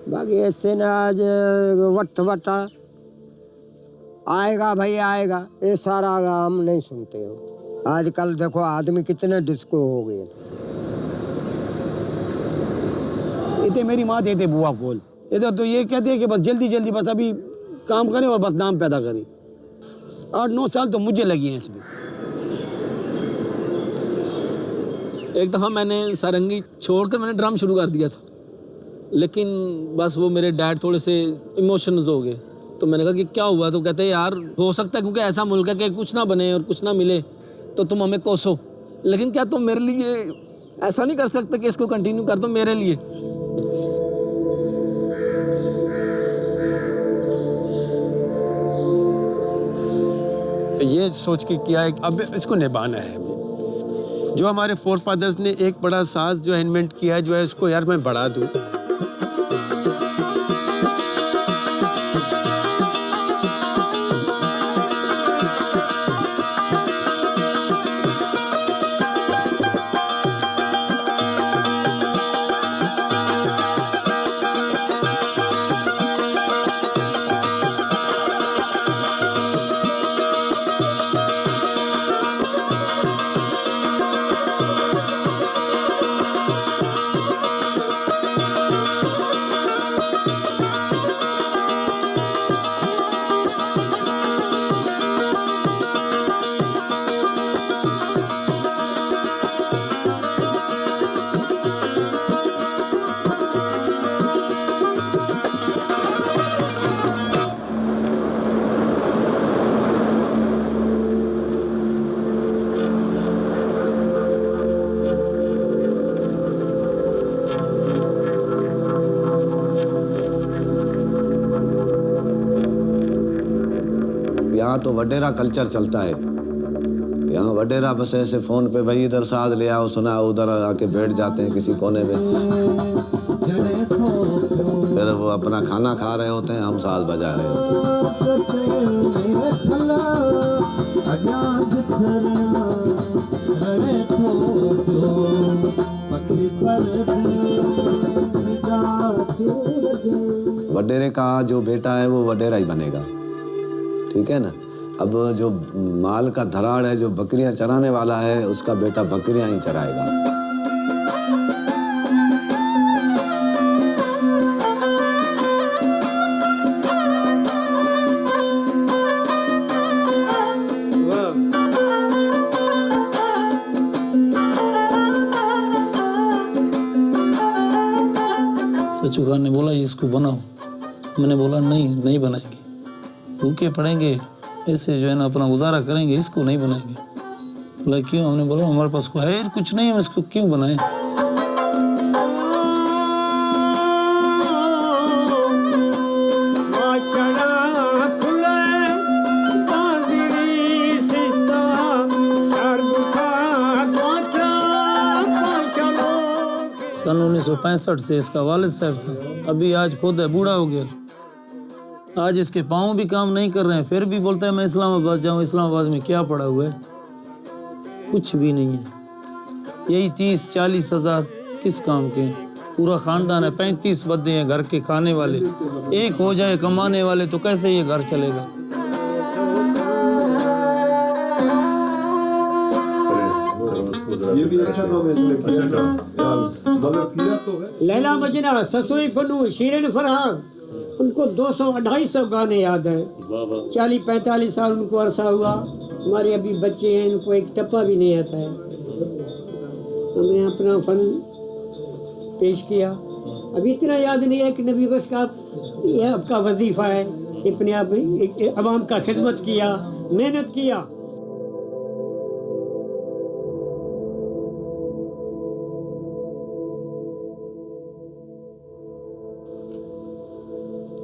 बाकी ऐसे ना आज वट्टा आएगा भाई आएगा, ये सारा हम नहीं सुनते हो। आजकल देखो आदमी कितने डिस्को हो गए। इतने मेरी माँ देते बुआ खोल इधर, तो ये कहते हैं कि बस जल्दी जल्दी बस अभी काम करें और बस नाम पैदा करें। 8-9 साल तो मुझे लगी हैं इसमें। एक दफ़ा मैंने सरंगी छोड़कर मैंने ड्रम शुरू कर दिया था, लेकिन बस वो मेरे डैड थोड़े से इमोशनल हो गए। तो मैंने कहा कि क्या हुआ, तो कहते हैं यार हो सकता है क्योंकि ऐसा मुल्क है कि कुछ ना बने और कुछ ना मिले तो तुम हमें कोसो, लेकिन क्या तुम मेरे लिए ऐसा नहीं कर सकते कि इसको कंटिन्यू कर दो मेरे लिए। ये सोच के किया है अब इसको निभाना है। जो हमारे फोर फादर्स ने एक बड़ा साज जो इन्वेंट किया है, जो है इसको यार मैं बढ़ा दूँ। यहाँ तो वडेरा कल्चर चलता है। यहाँ वडेरा बस ऐसे फोन पे भाई इधर साथ ले आओ, सुना, उधर आके बैठ जाते हैं किसी कोने में, फिर वो अपना खाना खा रहे होते हैं, हम साथ बजा रहे होते हैं। वडेरे का जो बेटा है वो वडेरा ही बनेगा, ठीक है ना। अब जो माल का धराड़ है, जो बकरियां चराने वाला है, उसका बेटा बकरियां ही चराएगा। सचू खान ने बोला इसको बनाओ, मैंने बोला नहीं बनाएंगे, भूखे पड़ेंगे, ऐसे जो है ना अपना गुजारा करेंगे, इसको नहीं बनाएंगे। बोला क्यों? हमने बोला हमारे पास है कुछ नहीं, हम इसको क्यों बनाएं। 1965 से इसका वालिद साहब था, अभी आज खुद है, बूढ़ा हो गया। आज इसके पाँव भी काम नहीं कर रहे हैं, फिर भी बोलता है मैं इस्लामाबाद जाऊँ। इस्लामाबाद में क्या पड़ा हुआ है? कुछ भी नहीं है। यही 30-40 हज़ार किस काम के हैं? पूरा ख़ानदान है, 35 बंदे हैं घर के खाने वाले। एक हो जाए कमाने वाले तो कैसे ये घर चलेगा? लैला मजनू, ससुई फनू, शीरिन फरहान, उनको 200-250 गाने याद हैं। 40-45 साल उनको अरसा हुआ। हमारे अभी बच्चे हैं, इनको एक टप्पा भी नहीं आता है। हमने अपना फन पेश किया। अभी इतना याद नहीं है कि नबी बस का यह आपका वजीफ़ा है, अपने आप अवाम का खिदमत किया, मेहनत किया।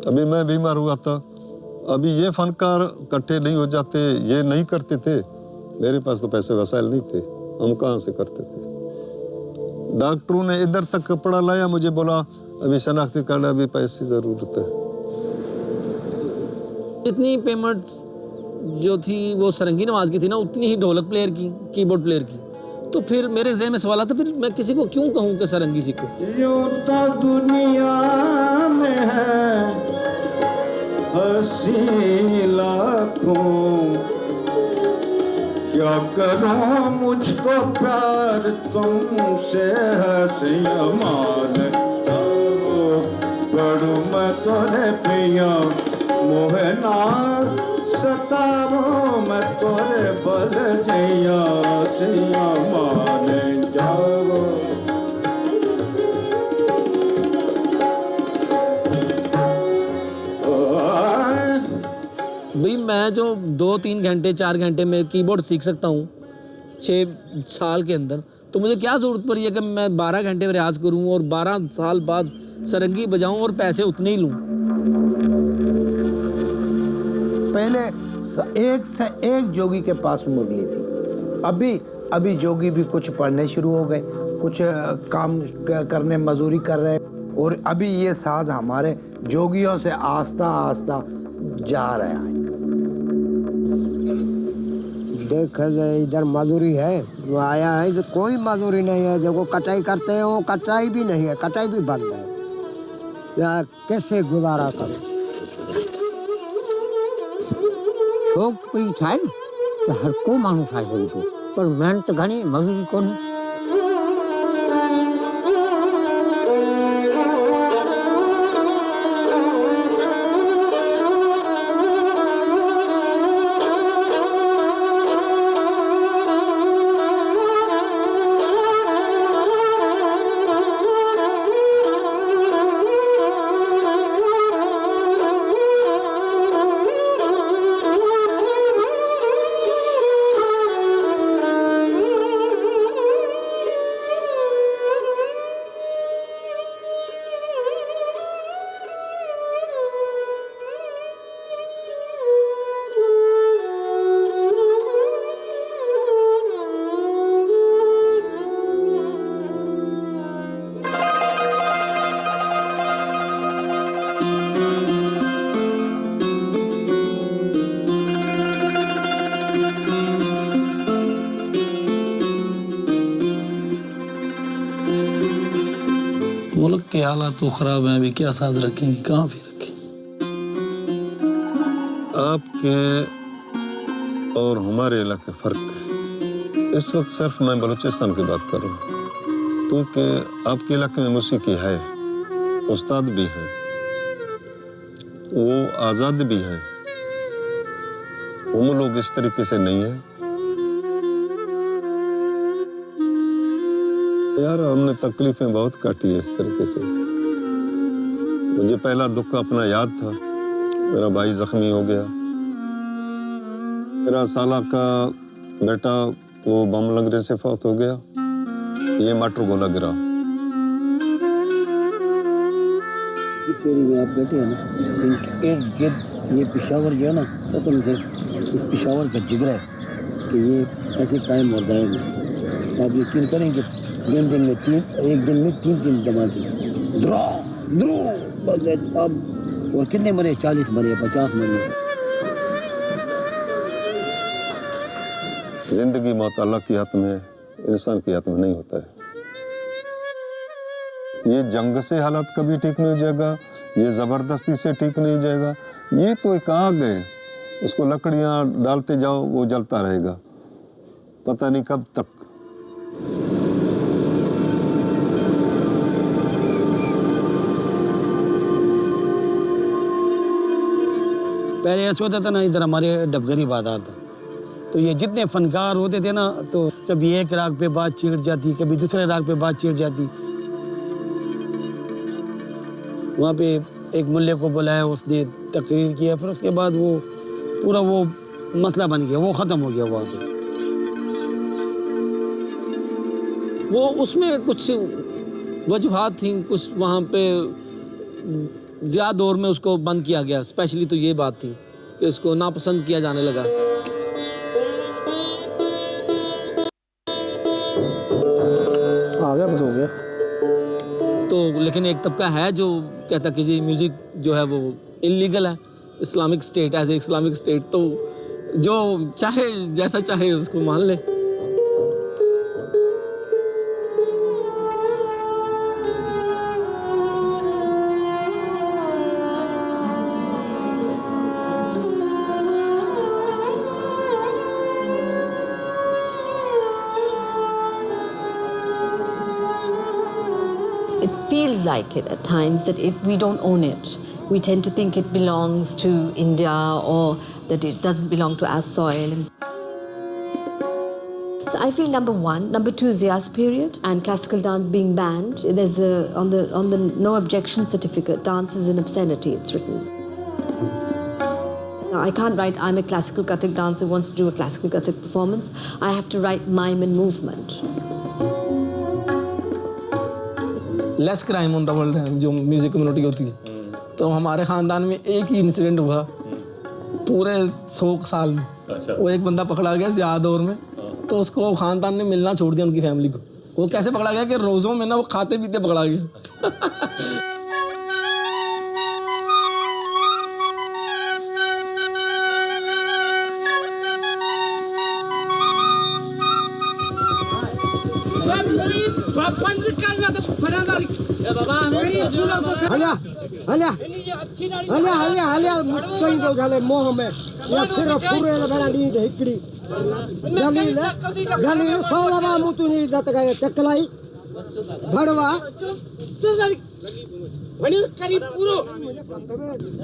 अभी मैं बीमार हुआ था, अभी ये फनकार इकट्ठे नहीं हो जाते, ये नहीं करते थे। मेरे पास तो पैसे वसाइल नहीं थे, हम कहाँ से करते थे। डॉक्टरों ने इधर तक कपड़ा लाया, मुझे बोला अभी शनाख्ती कार्ड, अभी पैसे की ज़रूरत है। इतनी पेमेंट जो थी वो सरंगी नवाज की थी ना, उतनी ही ढोलक प्लेयर की, कीबोर्ड प्लेयर की। तो फिर मेरे ज़हन में सवाल आता, फिर मैं किसी को क्यों कहूँ कि सरंगी सीखो। यूं तो दुनिया में है हंसी लाखों, क्या करूं मुझको प्यार तुमसे हंसिया मान पढ़ू मैं तोरे पिया मोहे ना सतारो मैं तोरे बल जैया सिया मान जाओ। भाई मैं जो 2-3 घंटे 4 घंटे में कीबोर्ड सीख सकता हूँ 6 साल के अंदर, तो मुझे क्या ज़रूरत पड़ी है कि मैं 12 घंटे में रियाज करूँ और 12 साल बाद सरंगी बजाऊँ और पैसे उतने ही लूँ। पहले एक से एक जोगी के पास मुरली थी। अभी जोगी भी कुछ पढ़ने शुरू हो गए, कुछ काम करने मजदूरी कर रहे हैं, और अभी ये साज हमारे जोगियों से आस्ता आस्ता जा रहा है। देख इधर मजदूरी है, वो आया है तो कोई मजदूरी नहीं है। जो कटाई करते हैं वो कटाई भी नहीं है, कटाई भी बंद है। या कैसे गुजारा करो? शौक कोई થાય ને તો હર કો માણસ થાય છે, પણ મહેનત ઘણી મજૂરી કોની। मुल्क के हालात तो ख़राब हैं, अभी क्या साज रखेंगे, कहाँ पे रखें। आपके और हमारे इलाके फ़र्क है। इस वक्त सिर्फ मैं बलूचिस्तान की बात कर रहा हूँ, क्योंकि आपके इलाके में मौसीकी है, उस्ताद भी हैं, वो आज़ाद भी हैं। वो लोग इस तरीके से नहीं है। यार हमने तकलीफें बहुत काटी है इस तरीके से। मुझे पहला दुख अपना याद था, मेरा भाई जख्मी हो गया, मेरा साला का बेटा वो बम लगने से फौत हो गया, ये मटर गोला गिरा। फेरी में आप बैठे हैं ना, इर्द गिर्द ये पिशावर जो है ना, कसम से इस पिशावर का जिगर है कि ये ऐसे कायम हो जाएंगे। आप यकीन करेंगे दिन में एक दिन में तीन धमाके द्रो द्रो बस अब। और कितने मरे? 40 मरे, 50 मरे। जिंदगी मौत अल्लाह के हाथ में है, इंसान के हाथ में नहीं होता है। ये जंग से हालत कभी ठीक नहीं हो जाएगा, ये जबरदस्ती से ठीक नहीं हो जाएगा। ये तो एक आग है, उसको लकड़ियां डालते जाओ वो जलता रहेगा, पता नहीं कब तक। पहले ऐसा होता था ना, इधर हमारे डबगरी बाजार था, तो ये जितने फनकार होते थे ना, तो कभी एक राग पे बात चिढ़ जाती, कभी दूसरे राग पे बात चिढ़ जाती। वहाँ पे एक मुल्ले को बुलाया, उसने तकरीर किया, फिर उसके बाद वो पूरा वो मसला बन गया, वो ख़त्म हो गया वहाँ पे। वो उसमें कुछ वजूहात थी, कुछ वहाँ पे ज़्यादा दौर में उसको बंद किया गया। स्पेशली तो ये बात थी कि उसको नापसंद किया जाने लगा। आ गया, बस हो गया। तो लेकिन एक तबका है जो कहता कि जी म्यूज़िक जो है वो इलीगल है, Islamic state, as a Islamic state, तो जो चाहे जैसा चाहे उसको मान ले। It feels like it at times that we don't own it. We tend to think it belongs to India or that it doesn't belong to our soil. So I feel number one. Number two is Zia's period and classical dance being banned. There's on the no objection certificate, dance is an obscenity, it's written. Now, I can't write I'm a classical Kathak dancer who wants to do a classical Kathak performance. I have to write mime and movement. Less crime on the world है जो music community होती है। तो हमारे ख़ानदान में एक ही incident हुआ पूरे 100 साल में। वो एक बंदा पकड़ा गया ज़्यादा दौर में, तो उसको ख़ानदान ने मिलना छोड़ दिया उनकी फैमिली को। वो कैसे पकड़ा गया कि रोज़ों में ना वो खाते पीते पकड़ा गया। मोह में सिर्फ पूरे लगा दी हिकड़ी जलील जलील सोलवा मुतु नी इज्जत का चकलाई भड़वा वणी करी पूरो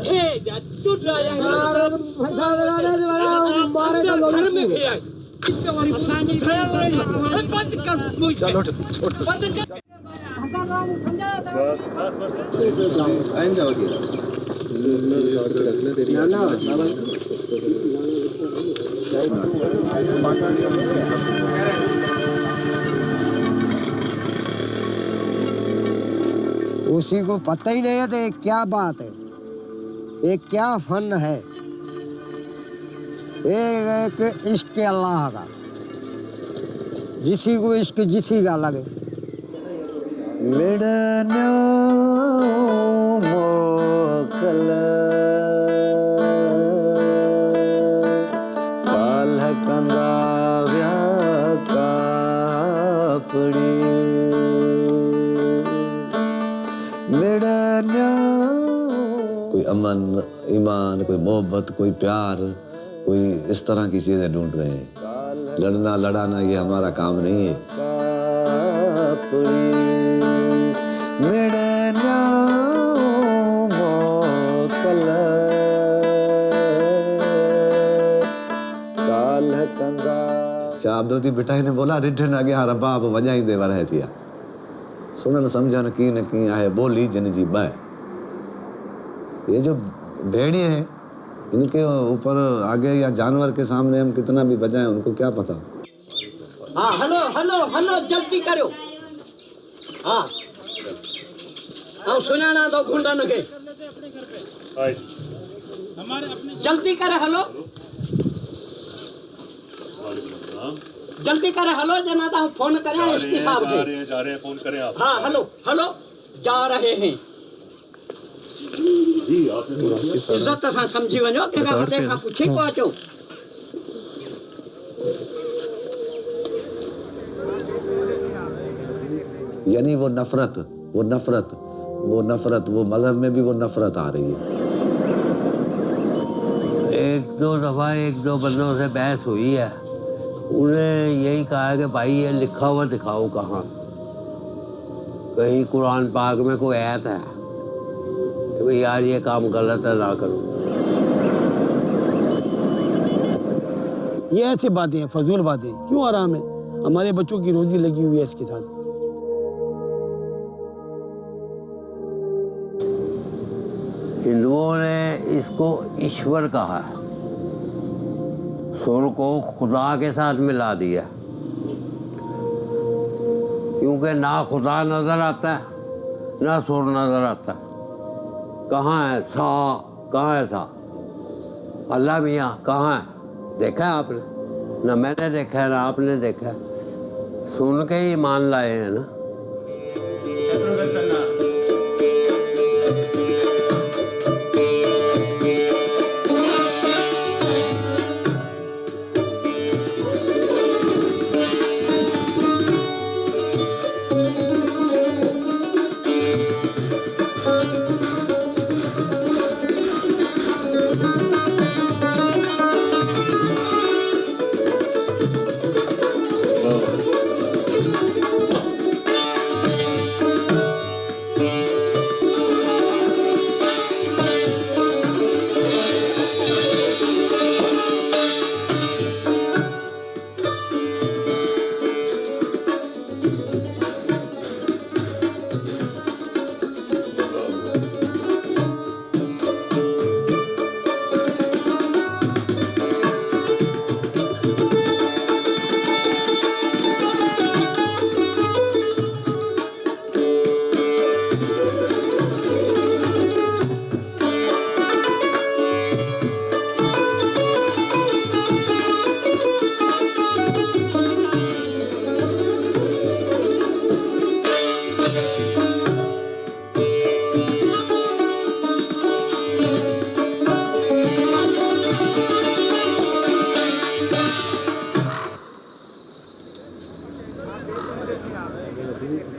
हे जट्टू यार फसादरा ने बड़ा मारे का घर में गया बंद कर चलो उठ बंद कर आएंगे उसी को पता ही नहीं है तो क्या बात है, ये क्या फन है। एक इश्क अल्लाह का, जिसी को इश्क जिसी का लगे। मिडनो मोकल काल कंदाव्या कापड़ी मिडनो। कोई अमन, ईमान, कोई मोहब्बत, कोई प्यार, कोई इस तरह की चीजें ढूंढ रहे हैं। लड़ना लड़ाना ये हमारा काम नहीं है। शाह अब्दुल बिटाई ने बोला रिठन अगे रबाब वजाई दे वरह थिया सुनन समझन की न की आहे बोली जिन जी ब। ये जो भेड़िए हैं इनके ऊपर आगे या जानवर के सामने हम कितना भी बजाएं उनको क्या पता। हाँ हेलो हेलो हेलो जल्दी करो। हाँ हम सुनाना तो घुंडा न के जल्दी करे। हेलो जल्दी करें। हेलो जनादा, फोन करें एसपी साहब के। जा रहे हैं, फोन करें आप। हाँ हेलो हेलो, जा रहे हैं। इज्जत सां समझी वञो, कंहिंखां वॾे खां पुछी को अचो। यानी वो नफरत, वो मजहब में भी वो नफरत आ रही है। एक दो बंदों से बहस हुई है, उन्हें यही कहा कि भाई ये लिखा हुआ दिखाओ कहाँ, कहीं कुरान पाक में कोई आयत है कि भाई यार ये काम गलत है, ना करो। ये ऐसी बातें हैं, फजूल बातें, क्यों आराम है? हमारे बच्चों की रोजी लगी हुई है इसके साथ। हिंदुओं ने इसको ईश्वर कहा है, सुर को खुदा के साथ मिला दिया, क्योंकि ना खुदा नजर आता है ना सुर नजर आता। कहाँ है सा, कहाँ है सा? अल्लाह मियाँ कहाँ है? देखा है आपने? ना मैंने देखा है ना आपने देखा है, सुन के ही मान लाए हैं ना।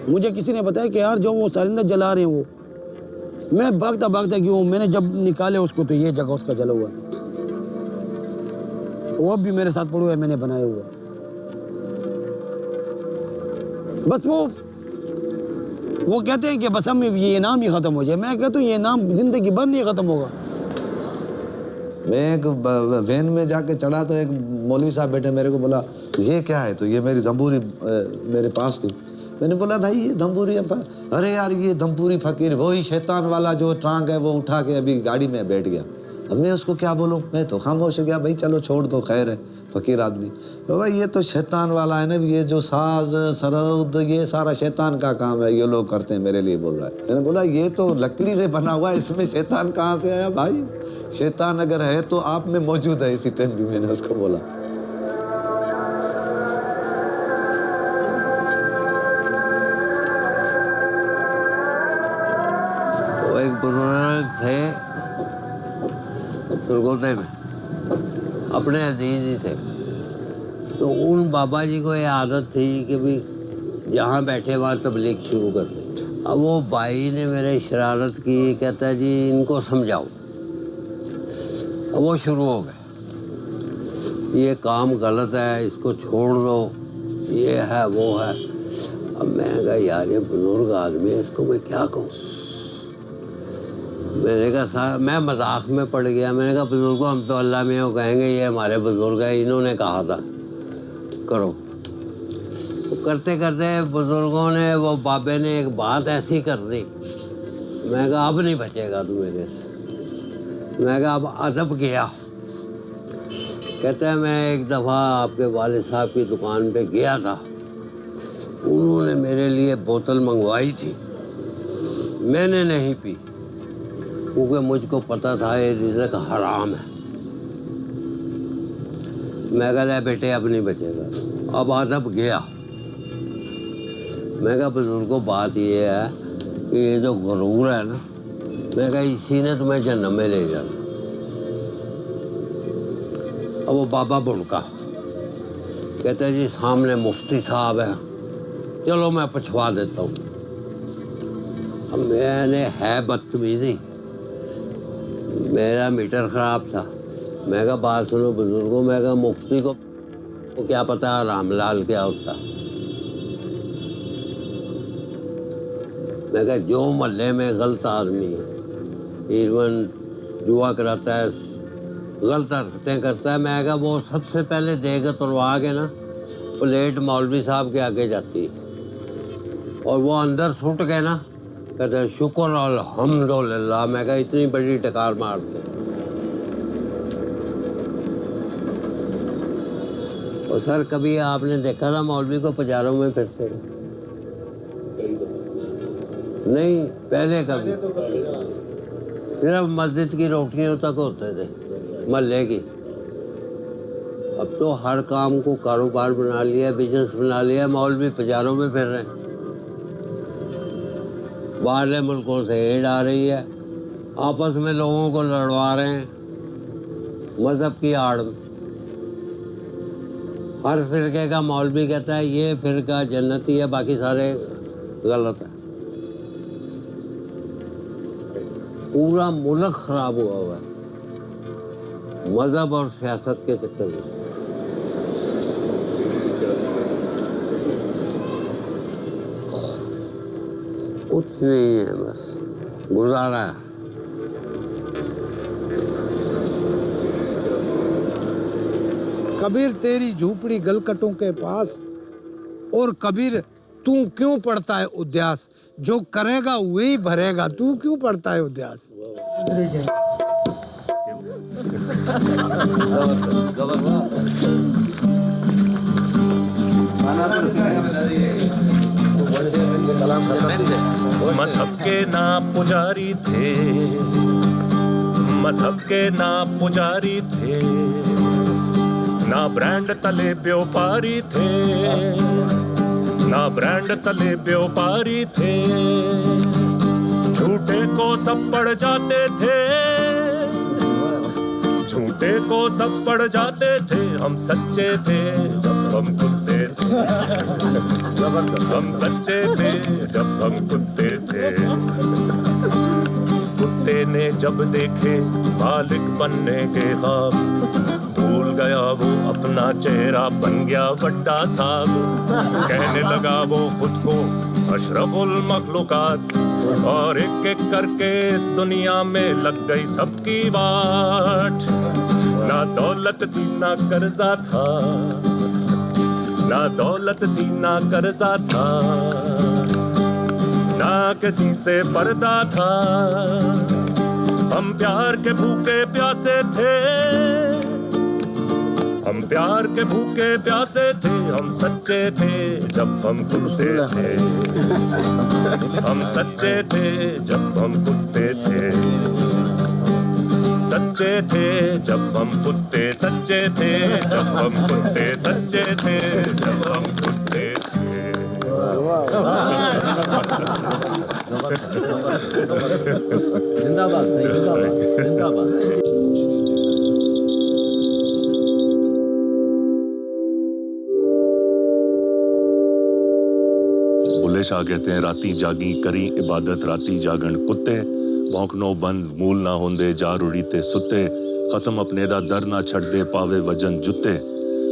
मुझे किसी ने बताया कि यार जो वो सारिंदा जला रहे हैं वो, मैं भागता भागता क्यों, मैंने जब निकाले उसको तो ये जगह उसका जला हुआ था, वो भी मेरे साथ पड़ा हुआ है, मैंने बनाया हुआ। बस वो कहते हैं कि बस हम ये नाम ही ख़त्म हो जाए। मैं कहता हूँ ये नाम जिंदगी भर नहीं ख़त्म होगा। मैं एक वैन में जाके चढ़ा तो एक मौलवी साहब बैठे, मेरे को बोला ये क्या है, तो ये मेरी दम्बूरी मेरे पास थी। मैंने बोला भाई ये दम्बूरी, अरे यार ये दम्बूरी फ़कीर वही शैतान वाला जो ट्रांक है वो उठा के अभी गाड़ी में बैठ गया। अब मैं उसको क्या बोलूँ, मैं तो खामोश हो गया। भाई चलो छोड़ दो, खैर है फ़कीर आदमी। तो भाई ये तो शैतान वाला है ना, ये जो साज सरौद ये सारा शैतान का काम है, ये लोग करते हैं, मेरे लिए बोल रहा है। मैंने बोला ये तो लकड़ी से बना हुआ है, इसमें शैतान कहाँ से आया भाई? शैतान अगर है तो आप में मौजूद है इसी टाइम भी, मैंने उसको बोला। तो एक बुजुर्ग थे सुरगोते में, अपने अजीज ही थे, तो उन बाबा जी को ये आदत थी कि भी जहाँ बैठे वहाँ तबलीग शुरू कर दी। अब वो भाई ने मेरे शरारत की, कहता है जी इनको समझाओ। अब वो शुरू हो गए, ये काम गलत है, इसको छोड़ दो, ये है वो है। अब मैं कहा यार ये बुजुर्ग आदमी है, इसको मैं क्या कहूँ। मैंने कहा मैं मजाक में पड़ गया। मैंने कहा बुजुर्गों हम तो अल्लाह में वो कहेंगे ये हमारे बुजुर्ग है, इन्होंने कहा था करो। तो करते करते बुजुर्गों ने, वो बाबे ने एक बात ऐसी कर दी, मैं कहा अब नहीं बचेगा तू मेरे से। मैं कहा अब अदब गया। कहते हैं मैं एक दफ़ा आपके वालिद साहब की दुकान पे गया था, उन्होंने मेरे लिए बोतल मंगवाई थी, मैंने नहीं पी क्योंकि मुझको पता था ये रिज़्क़ हराम है। मैं कहा बेटे अब नहीं बचेगा। अब अदब गया। मैं कहा बुजुर्गों बात ये है कि ये जो गुरूर है ना, मैं कहा इसी ने तुम्हें जन्म में ले जाना। अब वो बाबा बुड़का कहते जी सामने मुफ्ती साहब है, चलो मैं पूछवा देता हूँ। अब मैंने है बदतमीजी, मेरा मीटर ख़राब था। मैं कहा बात सुनो बुजुर्गों, मैं कहा मुफ्ती को क्या पता रामलाल क्या होता। मैं कहा जो मोहल्ले में गलत आदमी है, इवन जुआ कराता है, गलत हरकतें करता है, मैं कहा वो सबसे पहले देगा तुड़वा के ना प्लेट मौलवी साहब के आगे जाती है और वो अंदर सुट के ना कहते हैं शुक्र अल्हम्दुलिल्लाह। मैं कहा इतनी बड़ी टकार मारते। और सर कभी आपने देखा ना मौलवी को बाजारों में फिरते? नहीं, पहले कभी सिर्फ मस्जिद की रोटियों तक होते थे महल्ले की। अब तो हर काम को कारोबार बना लिया, बिजनेस बना लिया। मौलवी बाजारों में फिर रहे हैं, बाहरले मुल्कों से एड आ रही है, आपस में लोगों को लड़वा रहे हैं मजहब की आड़ में। हर फिरके का मौलवी कहता है ये फिरका जन्नती है, बाकी सारे गलत है। पूरा मुल्क खराब हुआ है मजहब और सियासत के चक्कर में। कुछ नहीं है, बस गुजारा है। कबीर तेरी झूपड़ी गलकटों के पास, और कबीर तू क्यों पढ़ता है उद्यास, जो करेगा वही भरेगा, तू क्यों पढ़ता है उद्यास। मजहब के ना पुजारी थे, मजहब के ना पुजारी थे, ना ब्रांड तले व्यापारी थे, ना ब्रांड तले व्यापारी थे। झूठे को सब पड़ जाते थे, झूठे को सब पड़ जाते थे। हम सच्चे थे जब हम कुत्ते थे, हम सच्चे थे जब हम कुत्ते थे। कुत्ते ने जब देखे मालिक बनने के ख्वाब, भूल गया वो अपना चेहरा, बन गया बड्डा साहब। कहने लगा वो खुद को अशरफुल मखलूकात, और एक एक करके इस दुनिया में लग गई सबकी बाट। ना दौलत थी ना कर्जा था, ना दौलत थी ना कर्जा था, ना किसी से पर्दा था। हम प्यार के भूखे प्यासे थे, हम प्यार के भूखे प्यासे थे। हम सच्चे थे जब हम कुत्ते थे, हम सच्चे थे जब हम कुत्ते थे, सच्चे थे जब हम कुत्ते, सच्चे थे जब हम कुत्ते, सच्चे थे जब हम कुत्ते थे। जिंदाबाद, जिंदाबाद। बुल्ले शाह कहते हैं राती जागी करी इबादत, राती जागन कुत्ते, भौंकनो बंद मूल ना होंदे जा रुड़ी ते सुते, कसम अपने दा दर ना छड़ दे पावे वजन जुत्ते।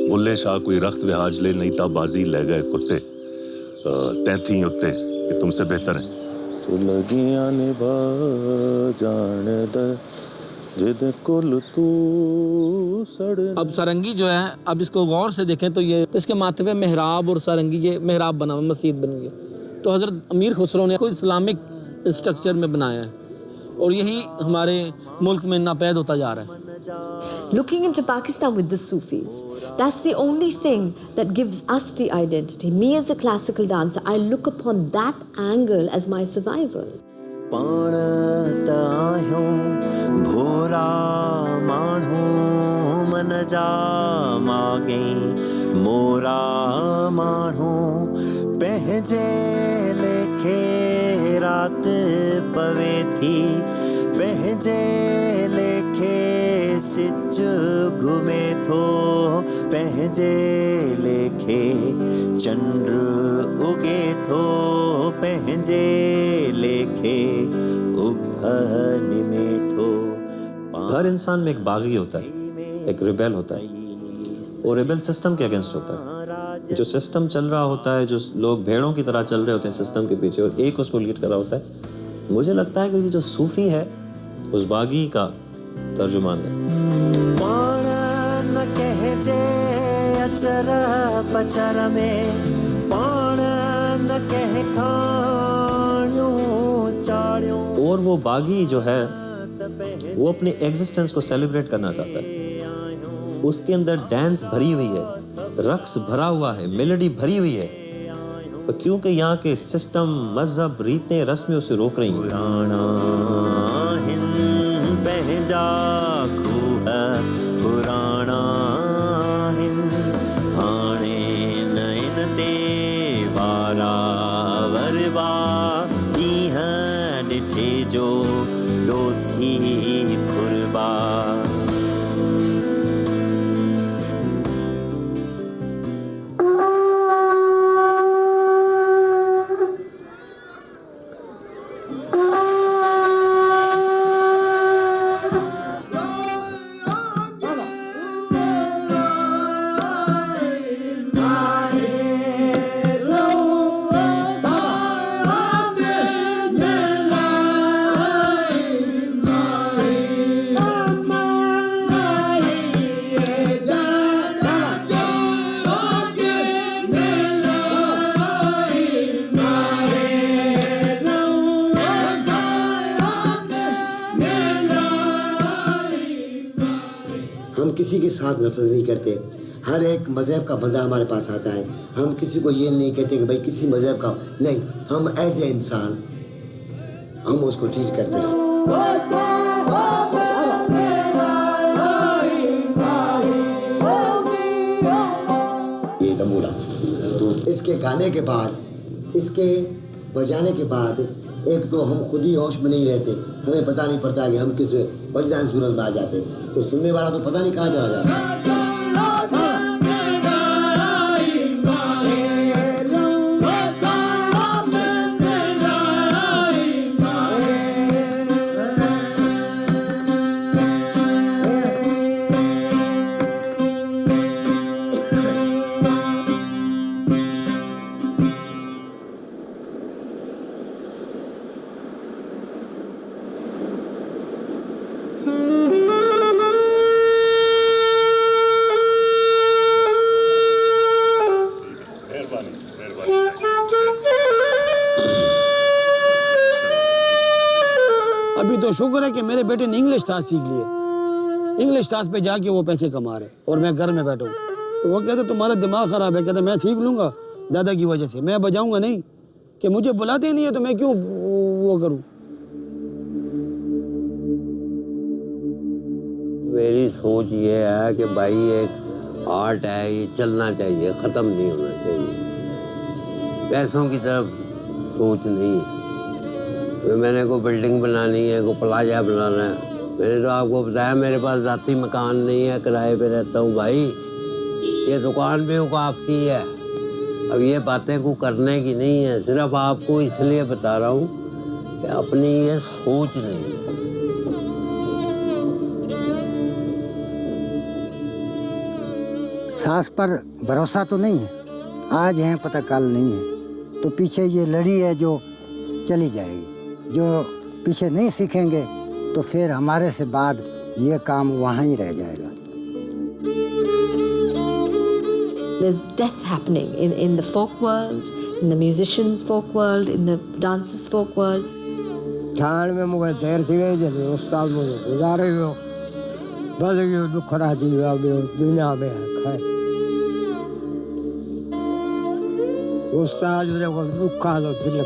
बुल्ले शाह कोई रख्त विहाज ले नहीं ता बाजी ले गए कुत्ते। तैथी उत्ते कि तुमसे बेहतर है। तो लगियां ने जान दे जिद कुल तू सड़। अब सारंगी जो है, अब इसको गौर से देखें तो ये इसके माथे पे मेहराब और सारंगी, ये मेहराब बना हुआ, मस्जिद बनी है। तो हज़रत अमीर खुसरो ने कोई इस्लामिक स्ट्रक्चर में बनाया है, और यही हमारे मुल्क में नापैद होता जा रहा है। Looking into Pakistan with the Sufis, that's the only thing that gives us the identity. Me as a classical dancer, I look upon that angle as my survival. भोरा मानू मन जा मागे मोरा माण्हू पंहिंजे लेखे रात पवे थी पंहिंजे लेखे सिच घुमे थो पंहिंजे लेखे चंद्र उगे थो पंहिंजे लेखे उभन में थो। हर इंसान में एक बागी होता है, एक रिबेल होता है। वो रिबेल सिस्टम के अगेंस्ट होता है। जो सिस्टम चल रहा होता है, जो लोग भेड़ों की तरह चल रहे होते हैं सिस्टम के पीछे, और एक उसको लीड कर रहा होता है। मुझे लगता है कि जो सूफी है उस बागी का तर्जुमान है। न कहजे अचर पचर में पाण न कह खाणियों चाड़ियों। और वो बागी जो है वो अपने एग्जिस्टेंस को सेलिब्रेट करना चाहता है। उसके अंदर डांस भरी हुई है, रक्स भरा हुआ है, मेलोडी भरी हुई है, तो क्योंकि यहाँ के सिस्टम, मजहब, रीतें, रस्में उसे रोक रही हैं। पहजा पुराना हाणे नैन ते वारा वरबा ॾींहं ॾिठे जो ॾोथी फुरबा। किसी के साथ नफरत नहीं करते। हर एक मज़हब का बंदा हमारे पास आता है। हम किसी को ये नहीं कहते कि भाई किसी मज़हब का नहीं, हम एज ए इंसान हम उसको ट्रीट करते हैं। ये दमूला इसके गाने के बाद, इसके बजाने के बाद एक तो हम खुद ही होश में नहीं रहते, हमें पता नहीं पड़ता कि हम किस वजदान सूरत में आ जाते, तो सुनने वाला तो पता नहीं कहाँ चला जाता। अभी तो शुक्र है कि मेरे बेटे ने इंग्लिश क्लास सीख लिए। इंग्लिश क्लास पे जाके वो पैसे कमा रहे और मैं घर में बैठा हूँ। तो वो कहते तुम्हारा दिमाग ख़राब है। कहते मैं सीख लूँगा दादा की वजह से, मैं बजाऊँगा नहीं, कि मुझे बुलाते नहीं है तो मैं क्यों वो करूँ। मेरी सोच ये है कि भाई एक आर्ट है, ये चलना चाहिए, ख़त्म नहीं होना चाहिए। पैसों की तरफ सोच नहीं है। मैंने को बिल्डिंग बनानी है, को प्लाजा बनाना है। मैंने तो आपको बताया मेरे पास ज़ाती मकान नहीं है, किराए पे रहता हूँ भाई। ये दुकान भी औकाफ की है। अब ये बातें को करने की नहीं है, सिर्फ आपको इसलिए बता रहा हूँ कि अपनी ये सोच नहीं है। सांस पर भरोसा तो नहीं है, आज है पता कल नहीं है। तो पीछे ये लड़ी है जो चली जाएगी। जो पीछे नहीं सीखेंगे तो फिर हमारे से बाद ये काम वहाँ ही रह जाएगा। There's death happening in the folk world, in the musicians' folk world, in the dancers' folk world. ठाण में मुझे देर थी गई जैसे उस्ताद मुझे गुजारे हो बस ये दुख राजी हुआ दुनिया में है। उस्ताद मुझे दुख का तो दिल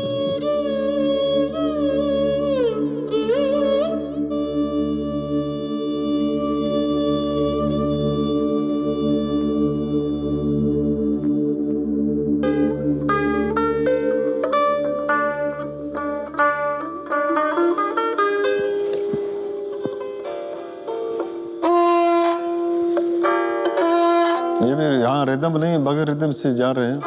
ये भी यहाँ रिदम नहीं, बगैर रिदम से जा रहे हैं।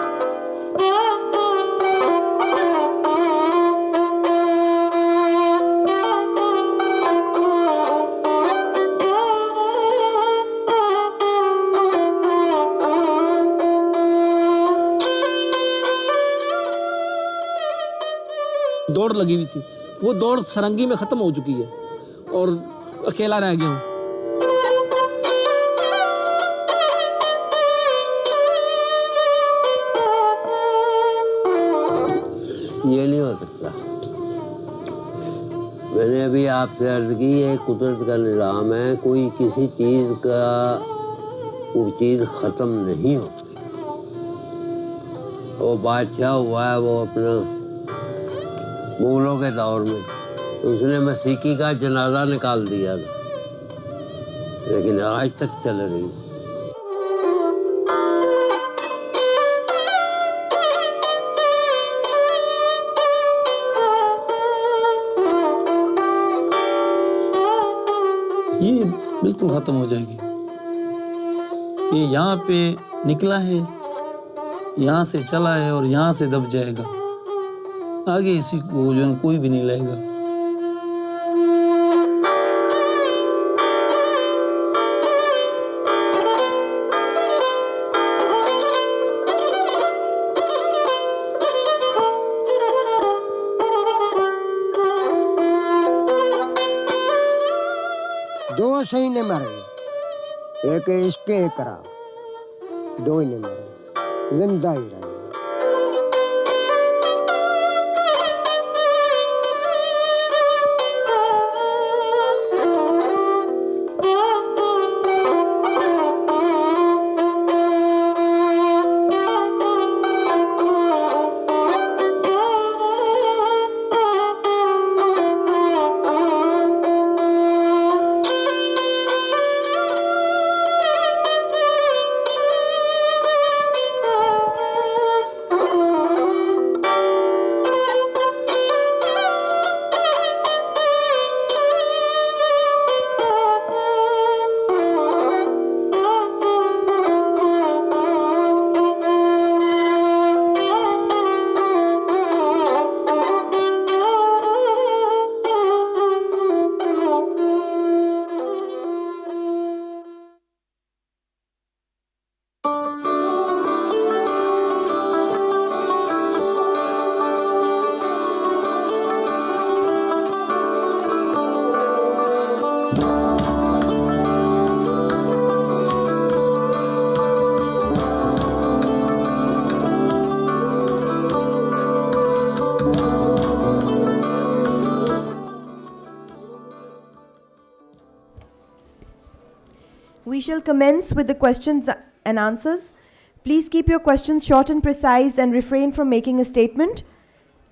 दौड़ लगी हुई थी, वो दौड़ सरंगी में ख़त्म हो चुकी है और अकेला रह गया हूँ। ये नहीं हो सकता। मैंने अभी आपसे अर्ज की, ये कुदरत का निज़ाम है, कोई किसी चीज़ का वो चीज़ ख़त्म नहीं होती। वो बादशाह हुआ है वो अपना मुगलों के दौर में, उसने मसीकी का जनाजा निकाल दिया था, लेकिन आज तक चल रही। ये बिल्कुल ख़त्म हो जाएगी। ये यहाँ पे निकला है, यहाँ से चला है और यहाँ से दब जाएगा। आगे इसी को जो कोई भी नहीं लाएगा। दो सही ने मरे, एक इसके करा, दो ही ने मरे, जिंदा ही रहे। We shall commence with the questions and answers. Please keep your questions short and precise and refrain from making a statement.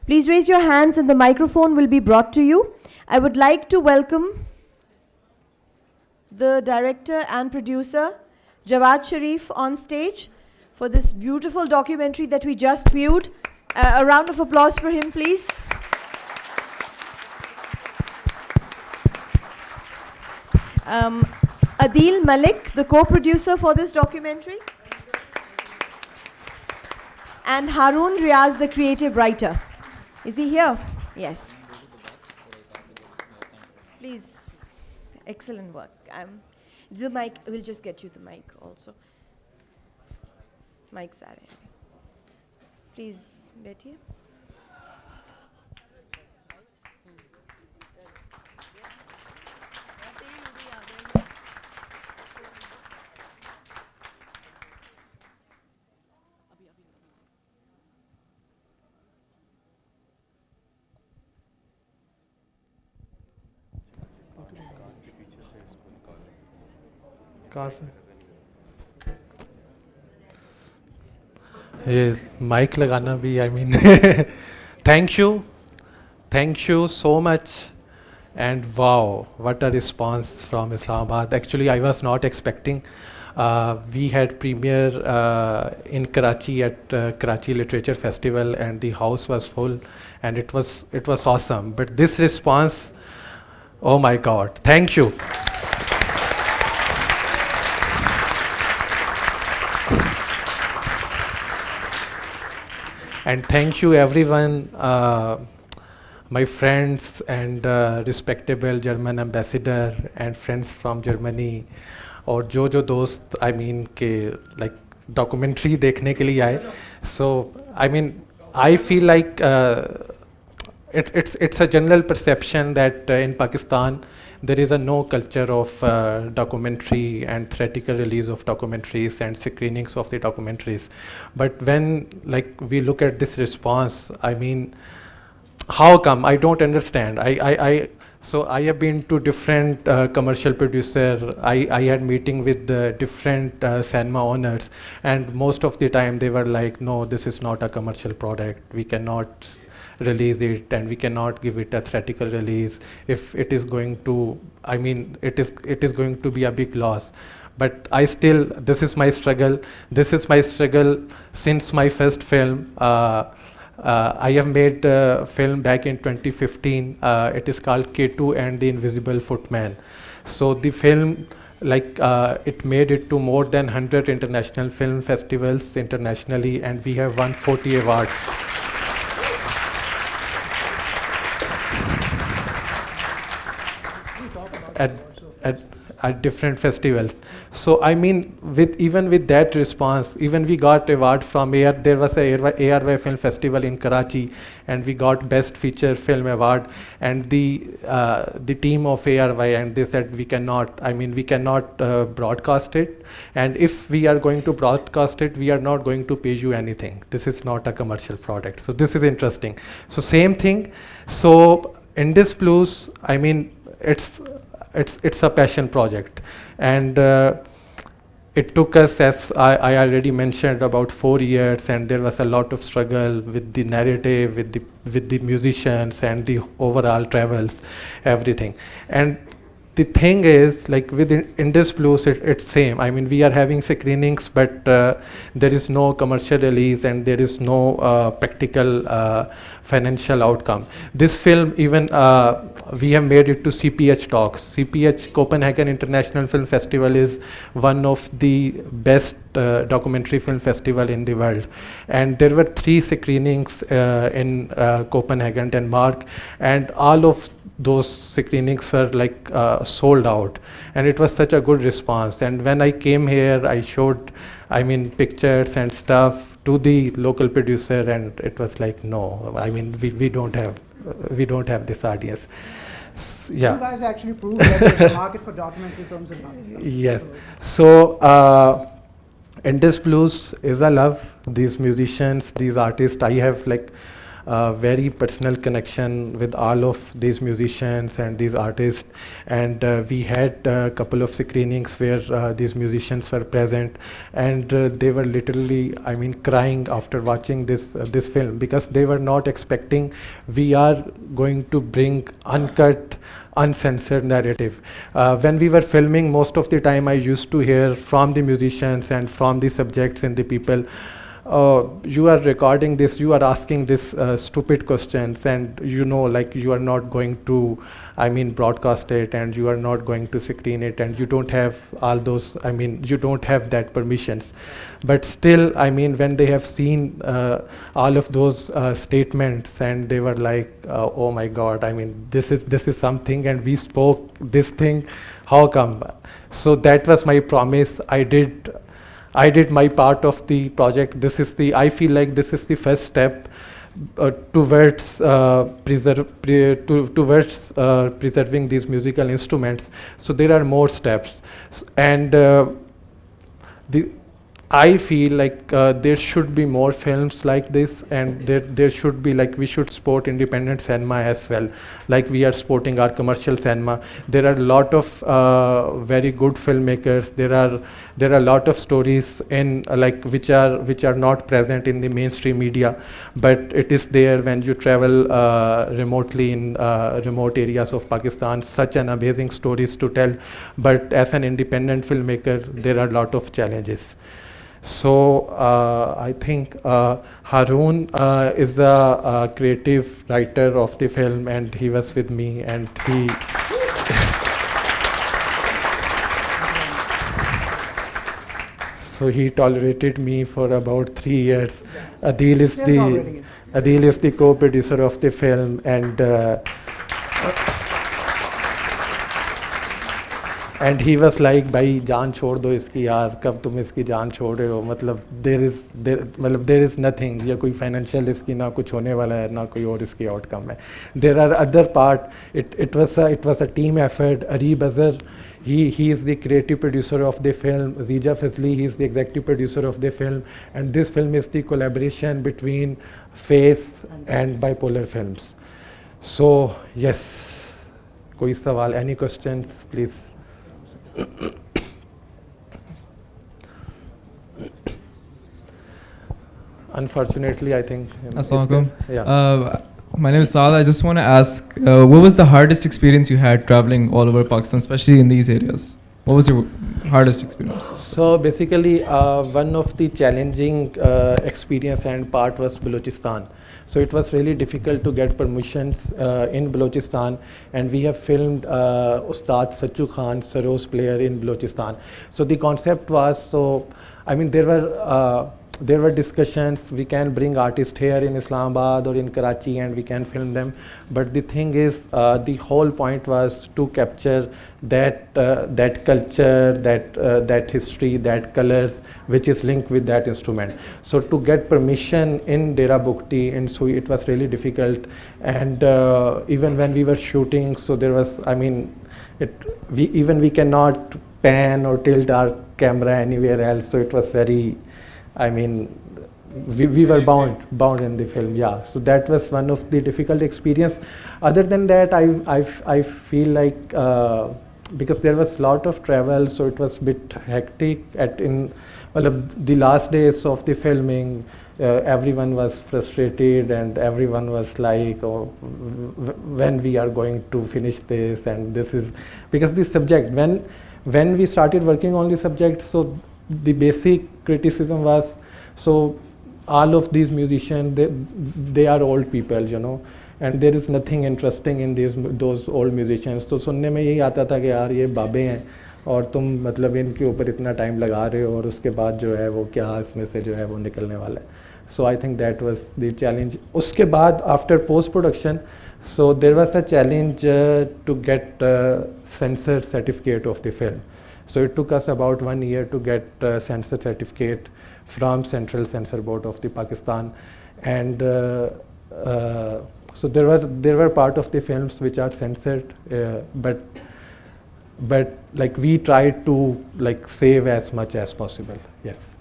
Please raise your hands and the microphone will be brought to you. I would like to welcome the director and producer, Jawad Sharif, on stage for this beautiful documentary that we just viewed. A round of applause for him, please. Adil Malik, the co-producer for this documentary. And Harun Riaz, the creative writer. Is he here? Yes. Please. Excellent work. The mic, we'll just get you the mic also. Mic's are ready. Please, बैठिए. कहाँ से ये mic लगाना भी I mean thank you so much and wow, what a response from Islamabad. Actually I was not expecting. We had premiere in Karachi at Karachi Literature Festival and the house was full and it was awesome, but this response, oh my god, thank you. And thank you everyone, my friends and respectable German ambassador and friends from Germany, और जो दोस्त I mean के like documentary देखने के लिए आए. So I mean I feel like it's a general perception that in Pakistan there is a no culture of documentary and theatrical release of documentaries and screenings of the documentaries. But when like we look at this response, I mean, how come? I don't understand. So I have been to different commercial producer. I had meeting with the different cinema owners, and most of the time they were like, no, this is not a commercial product. We cannot release it, and we cannot give it a theatrical release. If it is going to, I mean, it is going to be a big loss. But I still, this is my struggle. This is my struggle since my first film. I have made a film back in 2015. It is called K2 and the Invisible Footman. So the film, like it made it to more than 100 international film festivals internationally, and we have won 40 awards. At different festivals. So I mean, even with that response, even we got award from there was a ARY Film Festival in Karachi, and we got Best Feature Film Award, and the team of ARY, and they said we cannot broadcast it, and if we are going to broadcast it, we are not going to pay you anything. This is not a commercial product. So this is interesting. So same thing. So Indus Blues, I mean, it's a passion project, and it took us, as I already mentioned, about 4 years, and there was a lot of struggle with the narrative, with the musicians, and the overall travels, everything. And the thing is, like with Indus Blues, it's same. I mean, we are having screenings, but there is no commercial release, and there is no practical financial outcome. This film, even we have made it to CPH talks. CPH, Copenhagen International Film Festival, is one of the best documentary film festival in the world. And there were 3 screenings in Copenhagen, Denmark, and all of those screenings were like sold out, and it was such a good response. And when I came here, I showed, I mean, pictures and stuff to the local producer, and it was like, no, I mean, we don't have this audience. Yeah. You guys actually proved that there's a market for documentary films in Pakistan. Yes. So Indus Blues is a love. These musicians, these artists, I have like very personal connection with all of these musicians and these artists, and we had a couple of screenings where these musicians were present, and they were literally, I mean, crying after watching this film, because they were not expecting we are going to bring uncut, uncensored narrative. When we were filming, most of the time I used to hear from the musicians and from the subjects and the people, you are recording this, you are asking this stupid questions, and you know, like you are not going to, I mean, broadcast it, and you are not going to screen it, and you don't have all those, I mean, you don't have that permissions. But still, I mean, when they have seen all of those statements, and they were like, oh my God, I mean, this is something, and we spoke this thing, how come? So that was my promise. I did my part of the project. I feel like this is the first step towards preserving these musical instruments. So there are more steps, and I feel like there should be more films like this, and there should be, like, we should support independent cinema as well, like we are supporting our commercial cinema. There are a lot of very good filmmakers. There are a lot of stories in like which are not present in the mainstream media, but it is there when you travel remotely in remote areas of Pakistan. Such an amazing stories to tell, but as an independent filmmaker, there are a lot of challenges. So I think Haroon is a creative writer of the film, and he was with me, and he So he tolerated me for about 3 years. Adil is the co-producer of the film, and he was like, भाई जान छोड़ दो इसकी यार, कब तुम इसकी जान छोड़ रहे हो, मतलब there is nothing, या कोई financial इसकी ना कुछ होने वाला है, ना कोई और इसकी outcome है. There are other part. It was a team effort. Arib Azhar, he is the creative producer of the film. Zija Fazli, he is the executive producer of the film, and this film is the collaboration between Face and Bipolar Films. So yes, कोई सवाल, any questions, please? Unfortunately, I think. Assalamualaikum. Yeah. My name is Saad. I just want to ask, what was the hardest experience you had traveling all over Pakistan, especially in these areas? What was your hardest experience? So basically, one of the challenging experience and part was Balochistan. So it was really difficult to get permissions in Balochistan, and we have filmed Ustad Sachu Khan, Saro's player in Balochistan. So the concept was, there were discussions, we can bring artists here in Islamabad or in Karachi and we can film them, but the thing is, the whole point was to capture that culture, that history, that colors which is linked with that instrument. So to get permission in Dera Bukti, and so it was really difficult, and even when we were shooting, so there was, we cannot pan or tilt our camera anywhere else, so it was very, we were bound in the film, yeah. So that was one of the difficult experience. Other than that, I feel like, because there was a lot of travel, so it was a bit hectic the last days of the filming. Everyone was frustrated and everyone was like, oh, when we are going to finish this, and this is, because the subject, when we started working on the subject, so the basic criticism was, so all of these musicians, they are old people, and there is nothing interesting in those old musicians. तो सुनने में यही आता था कि यार ये बाबे हैं और तुम मतलब इनके ऊपर इतना टाइम लगा रहे हो और उसके बाद जो है वो क्या इसमें से जो है वो निकलने वाला है. So I think that was the challenge. उसके बाद after post production, so there was a challenge to get censor certificate of the film. So it took us about 1 year to get censor certificate from Central Censor Board of the Pakistan, and so there were part of the films which are censored, but like we tried to like save as much as possible. Yes.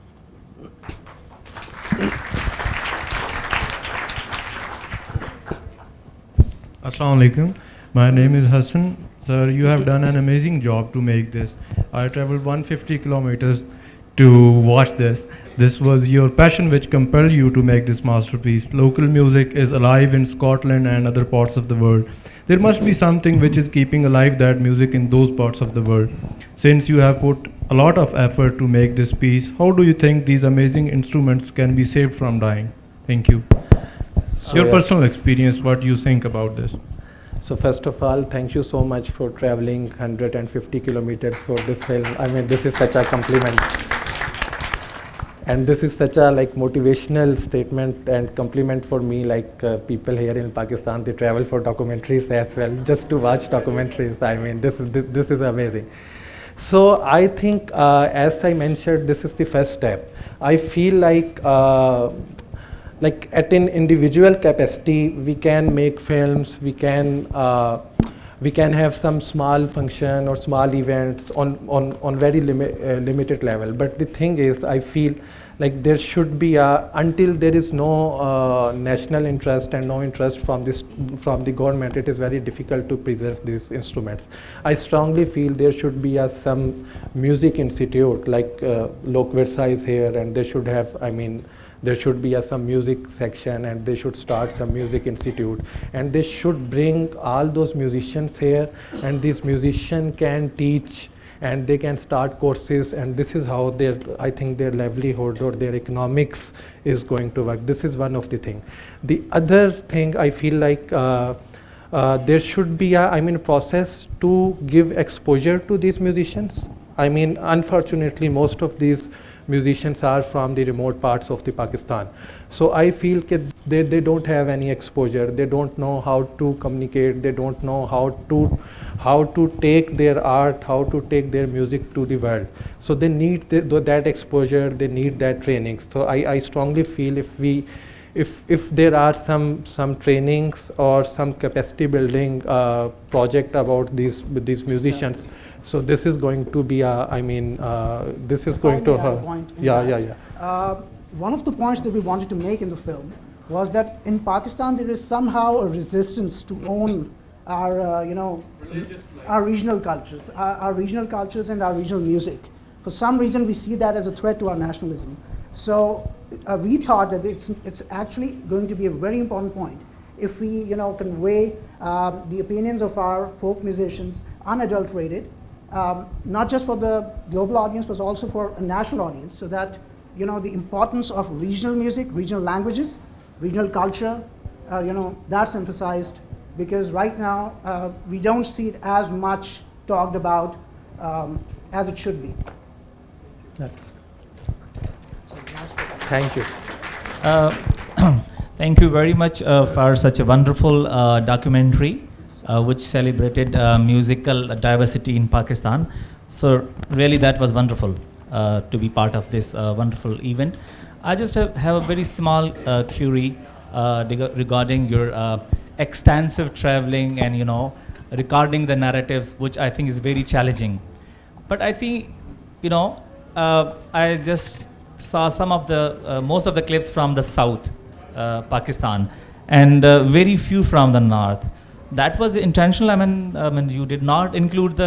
Assalamu alaikum. My name is Hassan. Sir, you have done an amazing job to make this. I traveled 150 kilometers to watch this. This was your passion which compelled you to make this masterpiece. Local music is alive in Scotland and other parts of the world. There must be something which is keeping alive that music in those parts of the world. Since you have put a lot of effort to make this piece, how do you think these amazing instruments can be saved from dying? Thank you. Your personal experience, what do you think about this? So first of all, thank you so much for traveling 150 kilometers for this film. This is such a compliment. And this is such a like motivational statement and compliment for me, like people here in Pakistan, they travel for documentaries as well, just to watch documentaries. This is amazing. So I think, as I mentioned, this is the first step. I feel like at an individual capacity, we can make films, we can have some small function or small events on very limited level. But the thing is, I feel like there should be until there is no national interest and no interest from the government, it is very difficult to preserve these instruments. I strongly feel there should be some music institute, like Lok Virsa is here, and they should have, there should be some music section, and they should start some music institute, and they should bring all those musicians here, and these musicians can teach and they can start courses, and this is how I think their livelihood or their economics is going to work. This is one of the things. The other thing I feel like there should be a process to give exposure to these musicians. Unfortunately, most of these musicians are from the remote parts of the Pakistan. So I feel that they don't have any exposure. They don't know how to communicate. They don't know how to take their art, how to take their music to the world. So they need that exposure. They need that training. So I strongly feel if there are some trainings or some capacity building project about these musicians, so this is going to be this is going to point in that. One of the points that we wanted to make in the film was that in Pakistan there is somehow a resistance to own our our regional cultures, our regional cultures and our regional music. For some reason we see that as a threat to our nationalism. So we thought that it's actually going to be a very important point if we convey the opinions of our folk musicians unadulterated, not just for the global audience but also for a national audience, so that the importance of regional music, regional languages, regional culture, that's emphasized, because right now we don't see it as much talked about as it should be. Yes. Thank you. Thank you very much for such a wonderful documentary which celebrated musical diversity in Pakistan. So really that was wonderful to be part of this wonderful event. I just have a very small query regarding your extensive traveling and recording the narratives, which I think is very challenging. But I see, I just saw some of the most of the clips from the south Pakistan and very few from the north. That was intentional. I mean you did not include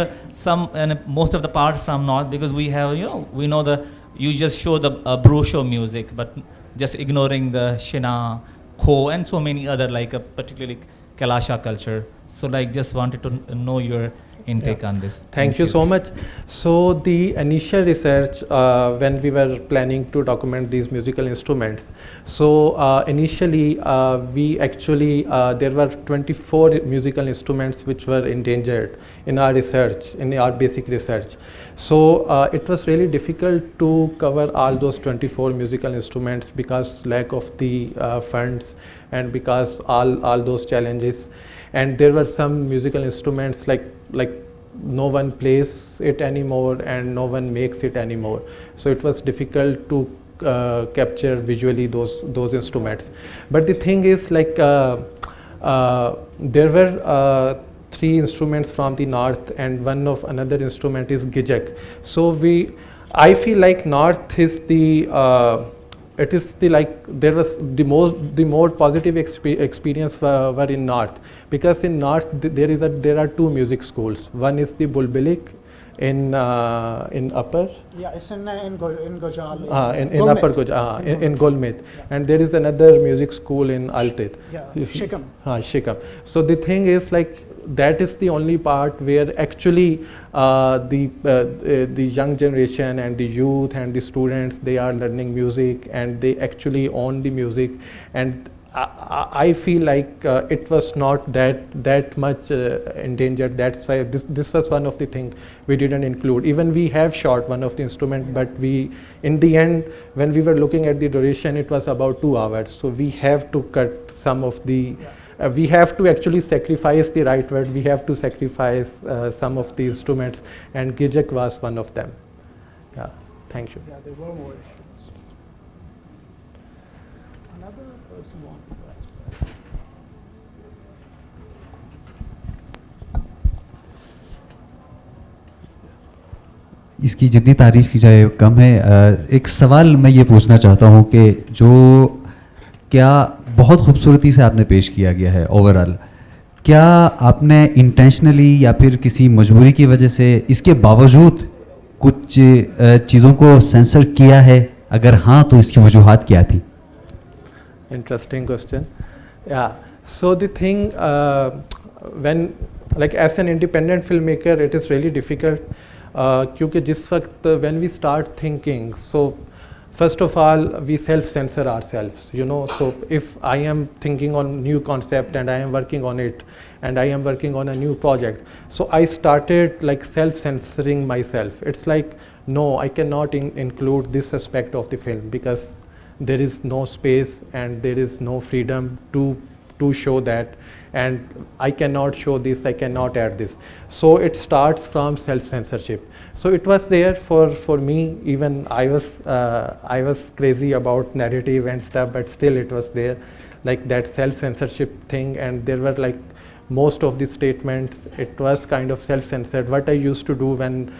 most of the part from north, because we have we know you just show the brochure music, but just ignoring the Shina, Kho and so many other, like particularly Kalasha culture. So just wanted to know your intake on this. Thank you so much. So the initial research when we were planning to document these musical instruments, so initially we actually there were 24 musical instruments which were endangered in our research, in our basic research. So it was really difficult to cover all those 24 musical instruments because lack of the funds and because all those challenges. And there were some musical instruments like no one plays it anymore and no one makes it anymore. So it was difficult to capture visually those instruments. But the thing is, there were 3 instruments from the north and another instrument is gijak. So I feel like north is there was the more positive experience were in north, because in north there are 2 music schools. One is the Bulbilik in upper. Yeah, it's in Gojal. In upper Gojal, in Golmit, and there is another music school in Altit. Yeah, Shikam. Shikam. So the thing is that is the only part where actually the young generation and the youth and the students, they are learning music and they actually own the music. And I feel like it was not that much endangered. That's why this was one of the things we didn't include. Even we have shot one of the instrument, but in the end, when we were looking at the duration, it was about 2 hours. So we have to cut some of the we have to actually sacrifice the right word. We have to sacrifice some of the instruments, and gijak was one of them. Yeah, thank you. Yeah, there were more issues. Another person wanted to ask. इसकी जितनी तारीफ़ की जाए कम है। एक सवाल मैं ये पूछना चाहता हूँ कि जो क्या बहुत खूबसूरती से आपने पेश किया गया है ओवरऑल, क्या आपने इंटेंशनली या फिर किसी मजबूरी की वजह से इसके बावजूद कुछ चीज़ों को सेंसर किया है? अगर हाँ तो इसकी वजूहात क्या थी? Interesting question. Yeah. So the thing when as an independent filmmaker, it is really difficult क्योंकि जिस वक्त when we start thinking, so first of all we self-censor ourselves, so if I am thinking on new concept and I am working on it and I am working on a new project, so I started self-censoring myself. It's like no, I cannot include this aspect of the film because there is no space and there is no freedom to show that, and I cannot show this, I cannot add this. So it starts from self-censorship. So it was there for me. Even I was crazy about narrative and stuff, but still it was there, like that self-censorship thing. And there were like most of the statements, it was kind of self-censored. What I used to do when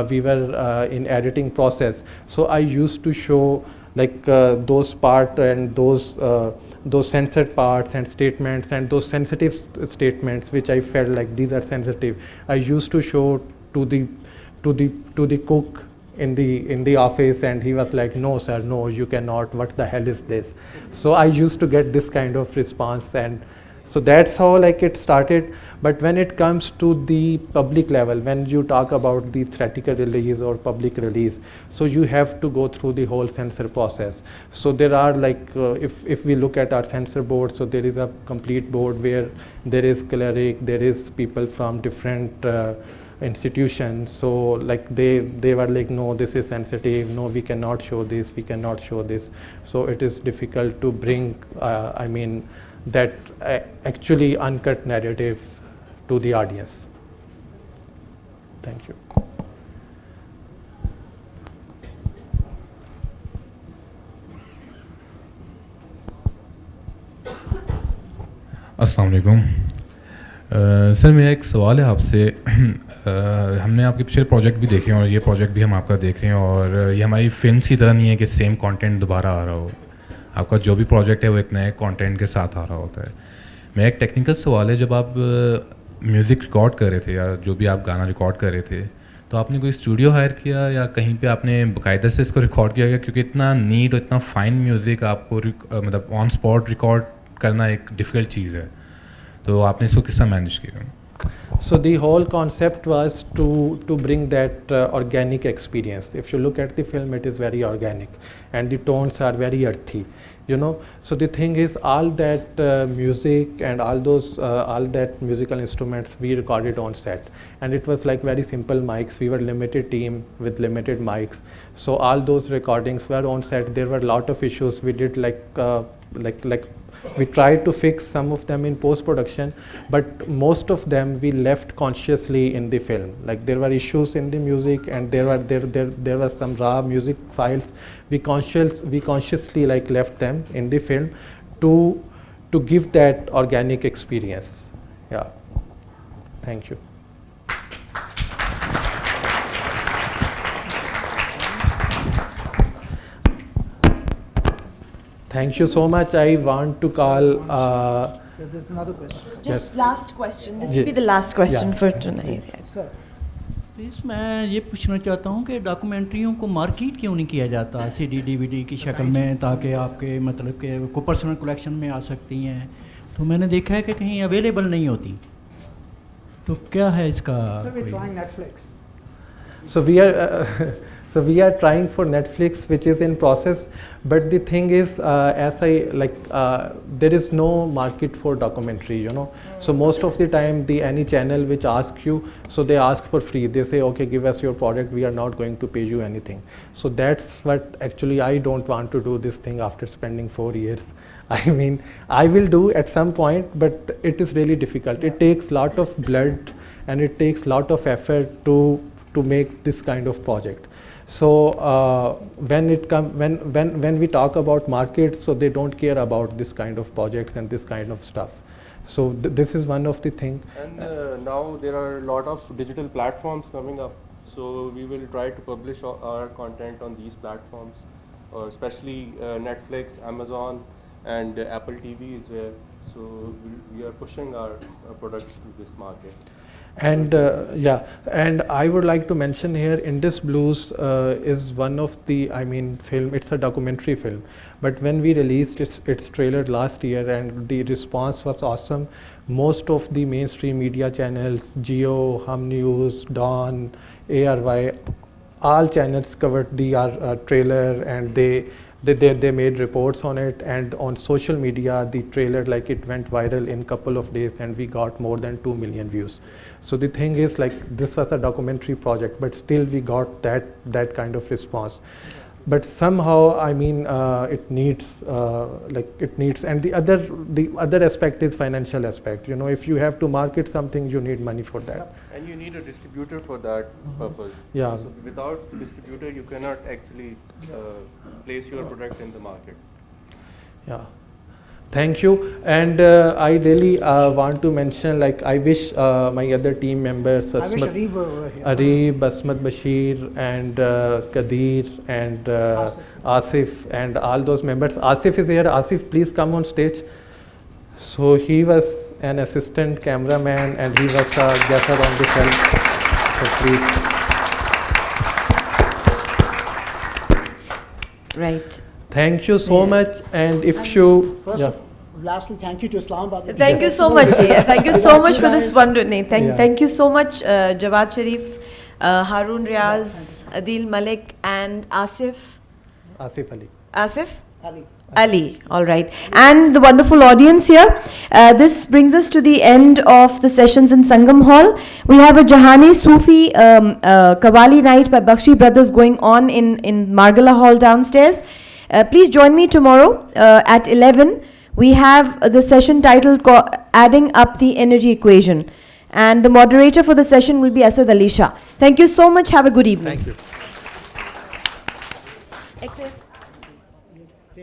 we were in editing process, so I used to show like those part and those censored parts and statements and those sensitive statements which I felt like these are sensitive. I used to show to the cook in the office, and he was like, no sir, no, you cannot, what the hell is this? So I used to get this kind of response, and so that's how like it started. But when it comes to the public level, when you talk about the theatrical release or public release, so you have to go through the whole censor process. So there are like, if we look at our censor board, so there is a complete board where there is cleric, there is people from different institutions. So like they were like, no, this is sensitive, no, we cannot show this, we cannot show this. So it is difficult to bring, I mean, that actually uncut narrative to the audience. Thank you. अस्सलाम वालेकुम sir, मेरा एक सवाल है आपसे। हमने आपके पिछले प्रोजेक्ट भी देखे हैं और ये प्रोजेक्ट भी हम आपका देख रहे हैं, और ये हमारी फिल्म्स की तरह नहीं है कि सेम कंटेंट दोबारा आ रहा हो। आपका जो भी प्रोजेक्ट है वो एक नए कंटेंट के साथ आ रहा होता है। मेरा एक टेक्निकल सवाल है, जब आप म्यूज़िक रिकॉर्ड कर रहे थे या जो भी आप गाना रिकॉर्ड कर रहे थे, तो आपने कोई स्टूडियो हायर किया या कहीं पे आपने बाकायदा से इसको रिकॉर्ड किया गया? क्योंकि इतना नीट और इतना फ़ाइन म्यूज़िक आपको मतलब ऑन स्पॉट रिकॉर्ड करना एक डिफ़िकल्ट चीज़ है, तो आपने इसको किस तरह मैनेज किया? So the whole concept was to bring that organic experience. If you look at the film, it is very organic, and the tones are very earthy, you know. So the thing is, all that music and all that musical instruments we recorded on set, and it was like very simple mics. We were limited team with limited mics, so all those recordings were on set. There were a lot of issues. We did like we tried to fix some of them in post-production, but most of them we left consciously in the film. Like there were issues in the music, and there were some raw music files. We consciously like left them in the film to give that organic experience. Yeah. Thank you. Thank you so much. I want to call. There's another question. Just last question. This will be the last question for tonight. Sir. Please मैं ये पूछना चाहता हूँ कि डॉक्यूमेंट्रियों को market क्यों नहीं किया जाता CD DVD की शक्ल में, ताकि आपके मतलब के को पर्सनल कलेक्शन में आ सकती हैं? तो मैंने देखा है कि कहीं अवेलेबल नहीं होती, तो क्या है इसका? So we're trying Netflix. So we are trying for Netflix, which is in process. But the thing is, as I like, there is no market for documentary, you know. So most of the time, any channel which asks you, so they ask for free. They say, okay, give us your product. We are not going to pay you anything. So that's what actually I don't want to do this thing after spending 4 years. I mean, I will do at some point, but it is really difficult. It takes lot of blood and it takes lot of effort to make this kind of project. So when we talk about markets, so they don't care about this kind of projects and this kind of stuff. So this is one of the things. And now there are a lot of digital platforms coming up. So we will try to publish our content on these platforms, especially Netflix, Amazon, and Apple TV is there. So we are pushing our products to this market. And yeah, and I would like to mention here, Indus Blues is one of the, I mean, film. It's a documentary film, but when we released its trailer last year, and the response was awesome. Most of the mainstream media channels, Geo, Hum News, Dawn, ARY, all channels covered the trailer, and they They made reports on it, and on social media the trailer, like, it went viral in couple of days and we got more than 2 million views. So the thing is, like, this was a documentary project, but still we got that kind of response. But somehow, I mean, it needs, and the other aspect is financial aspect. You know, if you have to market something, you need money for that. And you need a distributor for that purpose. Yeah. So without distributor, you cannot actually place your product in the market. Yeah. Thank you. And I really want to mention, like, I wish my other team members, Arif were here. Arif, Asmat Bashir, and Kadir, and Asif, and all those members. Asif is here. Asif, please come on stage. So he was an assistant cameraman and he was a gaffer on the film. So please. Right. Thank you so much. And if you, Lastly, thank you to Islamabad. Thank you so much, Jay. Thank you so much for this wonderful. Thank you so much, Jawad Sharif, Harun Riaz, Adil Malik, and Asif. Asif Ali. Asif? Ali, all right. And the wonderful audience here. This brings us to the end of the sessions in Sangam Hall. We have a Jahani Sufi Qawwali night by Bakshi Brothers going on in Margala Hall downstairs. Please join me tomorrow at 11. We have the session titled Adding Up the Energy Equation. And the moderator for the session will be Asad Ali Shah. Thank you so much. Have a good evening. Thank you. Excellent.